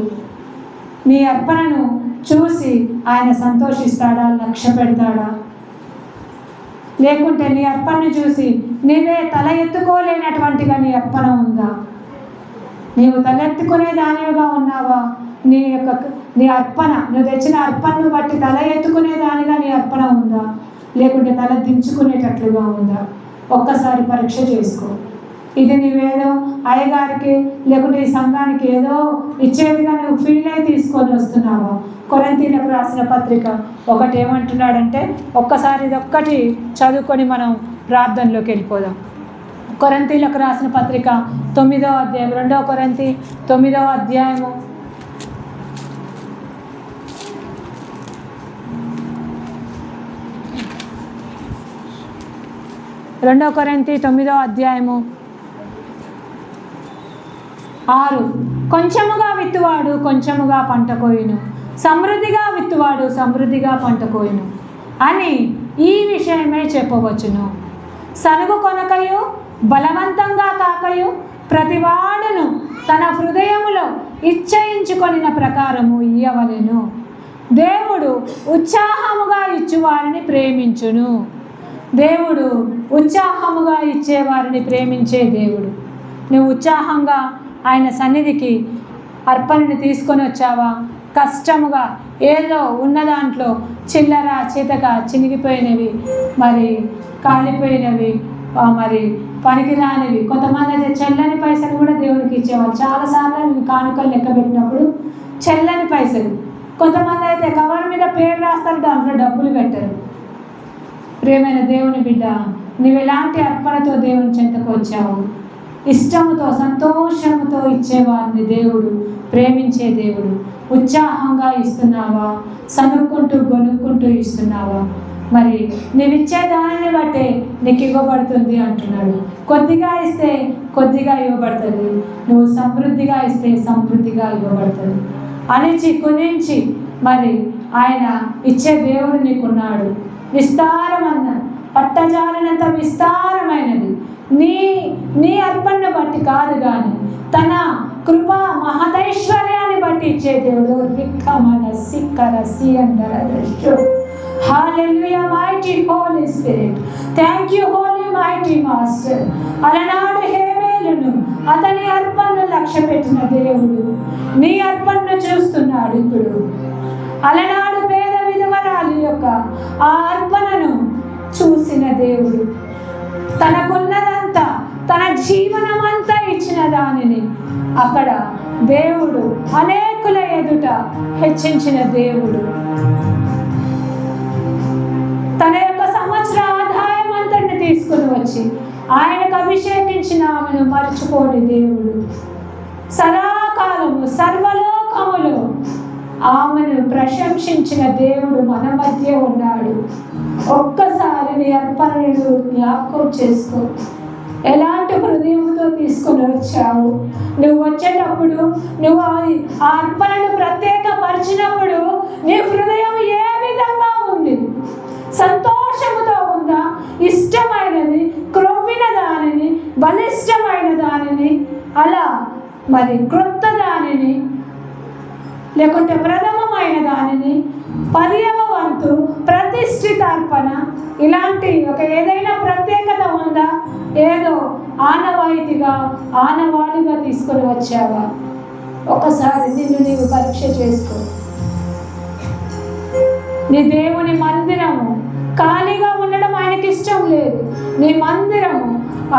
నీ అర్పణను చూసి ఆయన సంతోషిస్తాడా, లక్ష్య పెడతాడా? లేకుంటే నీ అర్పణను చూసి నీవే తల ఎత్తుకోలేనటువంటిగా నీ అర్పణ ఉందా? నీవు తలెత్తుకునే దానిగా ఉన్నావా? నీ అర్పణ నువ్వు తెచ్చిన అర్పణను బట్టి తల ఎత్తుకునే దానిగా నీ అర్పణ ఉందా? లేకుంటే తల దించుకునేటట్లుగా ఉందా? ఒక్కసారి పరీక్ష చేసుకో. ఇది నీవేదో అయ్యగారికి లేకుంటే ఈ సంఘానికి ఏదో ఇచ్చేదిగా నువ్వు ఫీల్ అయి తీసుకొని వస్తున్నావా? కొరింథీయులకు రాసిన పత్రిక 1 ఏమంటున్నాడంటే, ఒక్కసారి ఇదొక్కటి చదువుకొని మనం ప్రార్థనలోకి వెళ్ళిపోదాం. కొరింథీయులకు రాసిన పత్రిక 9వ అధ్యాయం, 2 కొరింథీ 9వ అధ్యాయము 2 కొరింథీ 9వ అధ్యాయము 6. కొంచెముగా విత్తువాడు కొంచెముగా పంట కోయును, సమృద్ధిగా విత్తువాడు సమృద్ధిగా పంట కోయును అని ఈ విషయమే చెప్పవచ్చును. సనుగు కొనకయు బలవంతంగా కాకయు ప్రతివాడును తన హృదయములో ఇచ్చయించుకొనిన ప్రకారము ఇయ్యవలెను. దేవుడు ఉత్సాహముగా ఇచ్చువారిని ప్రేమించును. దేవుడు ఉత్సాహముగా ఇచ్చేవారిని ప్రేమించే దేవుడు. నువ్వు ఉత్సాహంగా ఆయన సన్నిధికి అర్పణని తీసుకొని వచ్చావా? కష్టముగా ఏదో ఉన్న దాంట్లో చిల్లర చితక చినిగిపోయినవి, మరి కాలిపోయినవి, మరి పనికిరానివి, కొంతమంది అయితే చెల్లని పైసలు కూడా దేవునికి ఇచ్చేవాళ్ళు. చాలాసార్లు నేను కానుకలు లెక్క పెట్టినప్పుడు చెల్లని పైసలు, కొంతమంది అయితే కవర్ మీద పేరు రాస్తారు, దాంట్లో డబ్బులు పెట్టరు. ప్రియమైన దేవుని బిడ్డ, నువ్వు ఎలాంటి అర్పణతో దేవుని చెంతకు వచ్చావు? ఇష్టముతో సంతోషముతో ఇచ్చేవారిని దేవుడు ప్రేమించే దేవుడు. ఉత్సాహంగా ఇస్తున్నావా, సనుక్కుంటూ గొనుక్కుంటూ ఇస్తున్నావా? మరి నీవు ఇచ్చే దానిని బట్టే నీకు ఇవ్వబడుతుంది అంటున్నాడు. కొద్దిగా ఇస్తే కొద్దిగా ఇవ్వబడుతుంది, నువ్వు సమృద్ధిగా ఇస్తే సమృద్ధిగా ఇవ్వబడుతుంది. అణిచి కునించి మరి ఆయన ఇచ్చే దేవుడు నీకున్నాడు. విస్తారమన్న పట్టజాలనంత విస్తారమైనది నీ అర్పణను బట్టి కాదు, కానీ తన కృప మహదైశ్వర్యాన్ని బట్టి ఇచ్చే దేవుడు. రిక్కమన సిక్కర సియందర. Hallelujah, mighty Holy Spirit. Thank you, Holy Mighty Master. అలనాడు హేబేలును అతని అర్పణను లక్ష్య పెట్టిన దేవుడు నీ అర్పణను చూస్తున్నాడు ఇప్పుడు. అలనాడు పేద విధవరాలి యొక్క ఆ అర్పణను చూసిన దేవుడు, తనకున్నదంతా తన జీవనమంతా ఇచ్చిన దానిని అక్కడ దేవుడు అనేకుల ఎదుట హెచ్చించిన దేవుడు. తన యొక్క సంవత్సర ఆదాయం అంతటిని తీసుకుని వచ్చి ఆయనకు అభిషేకించిన ఆమెను మర్చిపోని దేవుడు. సదాకాలము సర్వలోకములో ఆమెను ప్రశంసించిన దేవుడు మన మధ్య ఉన్నాడు. ఒక్కసారి నీ అర్పణను జ్ఞాపకం చేసుకో. ఎలాంటి హృదయంతో తీసుకుని వచ్చావు? నువ్వు వచ్చేటప్పుడు, నువ్వు ఆ అర్పణను ప్రత్యేకపరిచినప్పుడు నీ హృదయం ఏ విధంగా ఉంది? సంతోషముతో ఉందా? ఇష్టమైనది, క్రొవ్విన దానిని, బలిష్టమైన దానిని, అలా మరి క్రొత్త దానిని, లేకుంటే ప్రథమమైన దానిని, 10వ వంతు ప్రతిష్ఠిత అర్పణ, ఇలాంటి ఒక ఏదైనా ప్రత్యేకత ఉందా? ఏదో ఆనవాలుగా తీసుకొని వచ్చావా? ఒకసారి నిన్ను నీవు పరీక్ష చేసుకో. నీ దేవుని మందిరము ఖాళీగా ఉండడం ఆయనకి ఇష్టం లేదు. నీ మందిరము,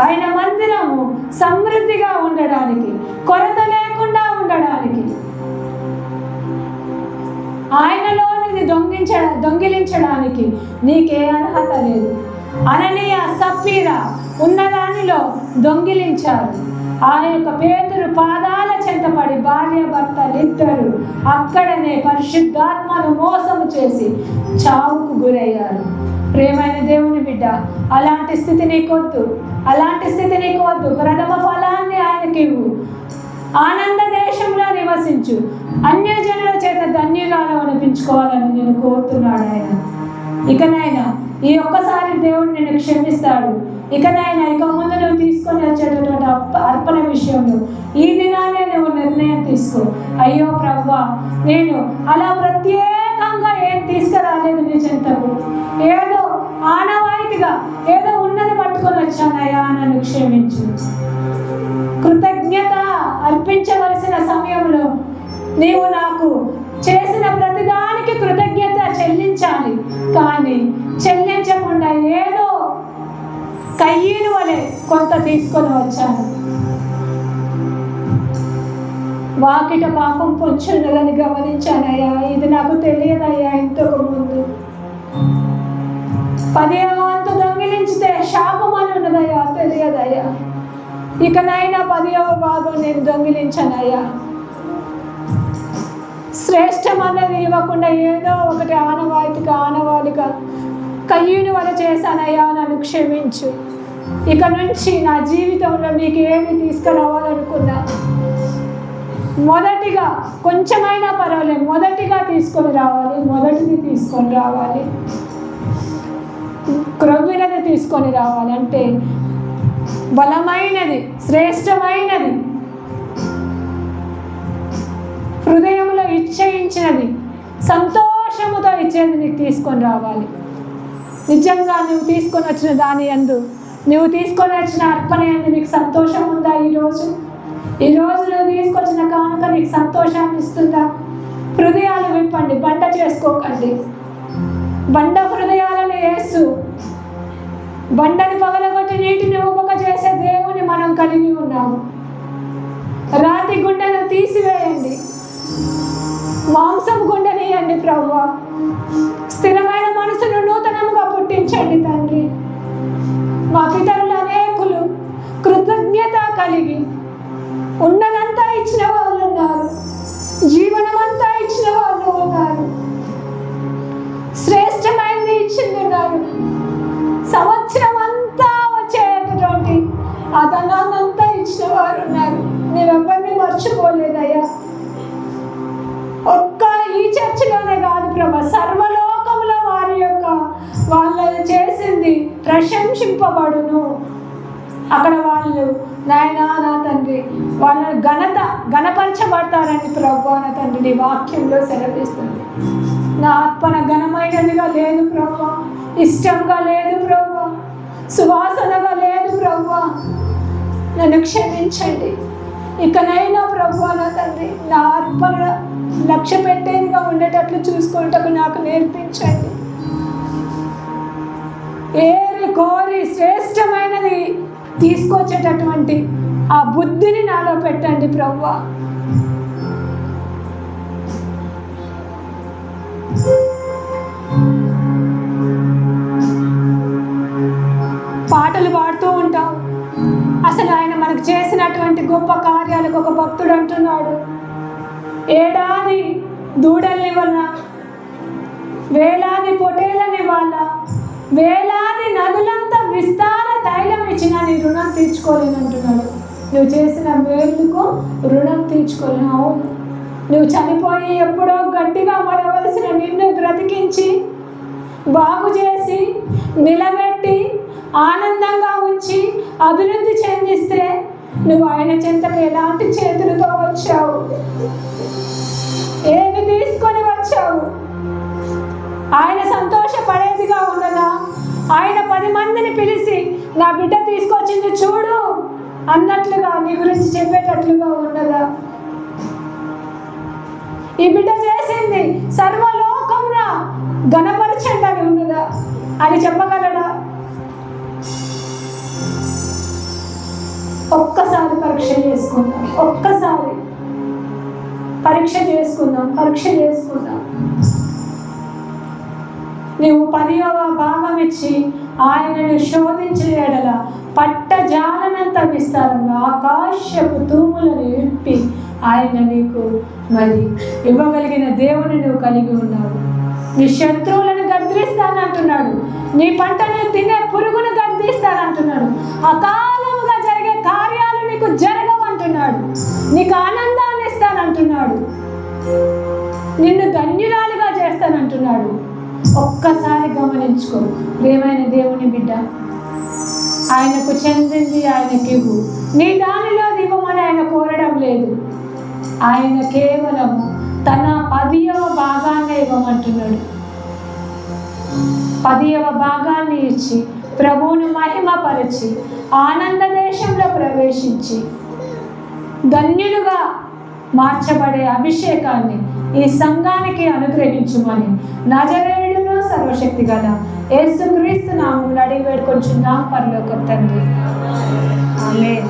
ఆయన మందిరము సమృద్ధిగా ఉండడానికి, కొరత లేకుండా ఉండడానికి, ఆయనలోనిది దొంగిలించడానికి నీకే అర్హత లేదు. అననీయ సప్పీరా ఉన్నదానిలో దొంగిలించారు. ఆ యొక్క పేతురు పాదాల చెంతపడి భార్య భర్తలిద్దరూ అక్కడనే పరిశుద్ధాత్మను మోసము చేసి చావుకు గురయ్యారు. ప్రేమైన దేవుని బిడ్డ, అలాంటి స్థితి నీకొద్దు, అలాంటి స్థితి నీకు వద్దు. ప్రథమ ఫలాన్ని ఆయనకి ఇవ్వు. ఆనంద దేశంలో నివసించు. అన్యజనుల చేత ధన్యురాలు అనిపించుకోవాలని నేను కోరుతున్నాడు ఆయన. ఇకనైనా ఈ ఒక్కసారి దేవుడు నిన్ను క్షమిస్తాడు. ఇకనైనా ఇక ముందు నువ్వు తీసుకొని వచ్చేటటువంటి అర్పణ విషయంలో ఈ దినానే నువ్వు నిర్ణయం తీసుకో. అయ్యో ప్రభువా, నేను అలా ప్రత్యేకంగా ఏం తీసుకురాలేదు నీ చెంతకు, ఏదో ఆనవాయితీగా ఏదో ఉన్నది పట్టుకొని వచ్చానయ్యా, నన్ను క్షమించు. కృతజ్ఞత అర్పించవలసిన సమయంలో నీవు నాకు చేసిన ప్రతిదానికి కృతజ్ఞత చెల్లించాలి. కానీ చెల్లించకుండా ఏదో కయ్యను వలె కొంత తీసుకొని వచ్చాను. వాకిట పాపం పొంచున్నదని గమనించానయ్యా. ఇది నాకు తెలియదయ్యా ఇంతకు ముందు. 10వ వంతు దొంగిలించితే శాపం అని ఉన్నదయ్యా, తెలియదయ్యా. ఇకనైనా 10వ భాగం నేను దొంగిలించానయ్యా. శ్రేష్టం అన్నది ఇవ్వకుండా ఏదో ఒకటి ఆనవాలుగా కయ్యూని వల్ల చేశానయ్యా, నన్ను క్షమించు. ఇక నుంచి నా జీవితంలో నీకు ఏమి తీసుకురావాలనుకున్నా మొదటిగా కొంచెమైనా పర్వాలేదు, మొదటిగా తీసుకొని రావాలి. మొదటిది తీసుకొని రావాలి, క్రొవ్వినది తీసుకొని రావాలి. అంటే బలమైనది, శ్రేష్టమైనది, హృదయంలో ఇచ్చేయించినది, సంతోషముతో ఇచ్చేది నీకు తీసుకొని రావాలి. నిజంగా నువ్వు తీసుకొని వచ్చిన దాని యందు, నువ్వు తీసుకొని వచ్చిన అర్పణ యందు నీకు సంతోషం ఉందా? ఈరోజు నువ్వు తీసుకొచ్చిన కానుక నీకు సంతోషాన్ని ఇస్తుందా? హృదయాలు విప్పండి, బండ చేసుకోకండి. బండ హృదయాలను యేసు బండని పగలగొట్టి నీటిని ఊబక చేసే దేవుని మనం కలిగి ఉన్నాము. రాతి గుండెను తీసివేయండి, మాంసం గుండెనియండి ప్రభువా. స్థిరమైన మనసును నూతనముగా పుట్టించండి తండ్రి. మా పితరులు అనేకులు కృతజ్ఞత కలిగి ఉన్నదంతా ఇచ్చిన వాళ్ళు ఉన్నారు, జీవనమంతా ఇచ్చిన వాళ్ళు ఉన్నారు, శ్రేష్టమైనది ఇచ్చింది ఉన్నారు. సంవత్సరం అంతా వచ్చేటటువంటి ఆ ధనాన్నంతా ఇచ్చిన వారు ఉన్నారు. నీవెవ్వరిని మర్చిపోలేదయ్యా. ఒక్క ఈ చర్చిలోనే కాదు ప్రభా, సర్వలోకంలో వారి యొక్క వాళ్ళు చేసింది ప్రశంసింపబడును. అక్కడ వాళ్ళు నాయనా నా తండ్రి వాళ్ళ ఘనపరచబడతారని ప్రభా నా తండ్రి నీ వాక్యంలో సెలవిస్తుంది. నా అర్పణ ఘనమైనదిగా లేదు ప్రభా, ఇష్టంగా లేదు ప్రభా, సువాసనగా లేదు ప్రభా. నన్ను క్షమించండి. ఇకనైనా ప్రభా నా తండ్రి నా అర్పణ లక్ష్య పెట్టేదిగా ఉండేటట్లు చూసుకుంటకు నాకు నేర్పించండి. ఏరి కోరి శ్రేష్టమైనది తీసుకొచ్చేటటువంటి ఆ బుద్ధిని నాలో పెట్టండి ప్రభువా. పాటలు పాడుతూ ఉంటాం. అసలు ఆయన మనకు చేసినటువంటి గొప్ప కార్యాలకు ఒక భక్తుడు అంటున్నాడు, ఏడాది దూడల్ని వల్ల, వేలాది పొటేలని వాళ్ళ, వేలాది నదులంతా విస్తార తైలం ఇచ్చినా నీ రుణం తీర్చుకోలేను అంటున్నాడు. నువ్వు చేసిన మేలుకు రుణం తీర్చుకోలేను. అవును, నువ్వు చనిపోయి ఎప్పుడో గట్టిగా మరవలసిన నిన్ను బ్రతికించి బాగు చేసి నిలబెట్టి ఆనందంగా ఉంచి అభివృద్ధి చెందిస్తే నువ్వు ఆయన చెంతకు ఎలాంటి చేతులతో వచ్చావు, ఏమి తీసుకొని వచ్చావు? ఆయన సంతోషపడేదిగా ఉన్నదా? ఆయన 10 మందిని పిలిచి నా బిడ్డ తీసుకొచ్చింది చూడు అన్నట్లుగా నీ గురించి చెప్పేటట్లుగా ఉన్నదా? ఈ బిడ్డ చేసింది సర్వలోకమున ఘనపరచండి అని ఉన్నదా అని చెప్పగలడా? ఒక్కసారి పరీక్ష చేసుకుందాం, ఒక్కసారి పరీక్ష చేసుకుందాం. నువ్వు 10వ భాగం ఇచ్చి ఆయనను శోధించిన ఎడల పట్టజాలనంత విస్తారంగా ఆకాశపు తూములను విప్పి ఆయన నీకు మరి ఇవ్వగలిగిన దేవుని నువ్వు కలిగి ఉన్నావు. నీ శత్రువులను గద్దిస్తానంటున్నాడు, నీ పంటను తినే పురుగును గద్దిస్తానంటున్నాడు, అకాలముగా జరిగే కార్యాలు నీకు జరగవంటున్నాడు, నీకు ఆనందాన్ని ఇస్తానంటున్నాడు, నిన్ను ధన్యురాలుగా చేస్తానంటున్నాడు. ఒక్కసారి గమనించుకో ప్రియమైన దేవుని బిడ్డ, ఆయనకు చెందింది ఆయనకి ఇవ్వు. నీ దానిలో ఇవ్వమని ఆయన కోరడం లేదు. ఆయన కేవలం తన 10వ భాగాన్ని ఇవ్వమంటున్నాడు. 10వ భాగాన్ని ఇచ్చి ప్రభువును మహిమపరిచి ఆనంద దేశంలో ప్రవేశించి ధన్యులుగా మార్చబడే అభిషేకాన్ని ఈ సంఘానికి అనుగ్రహించుమని నజరేయుడును సర్వశక్తి గల యేసుక్రీస్తు నామములో అడిగి వేడుకొంచున్నాం పరలోకపు తండ్రి. ఆమేన్.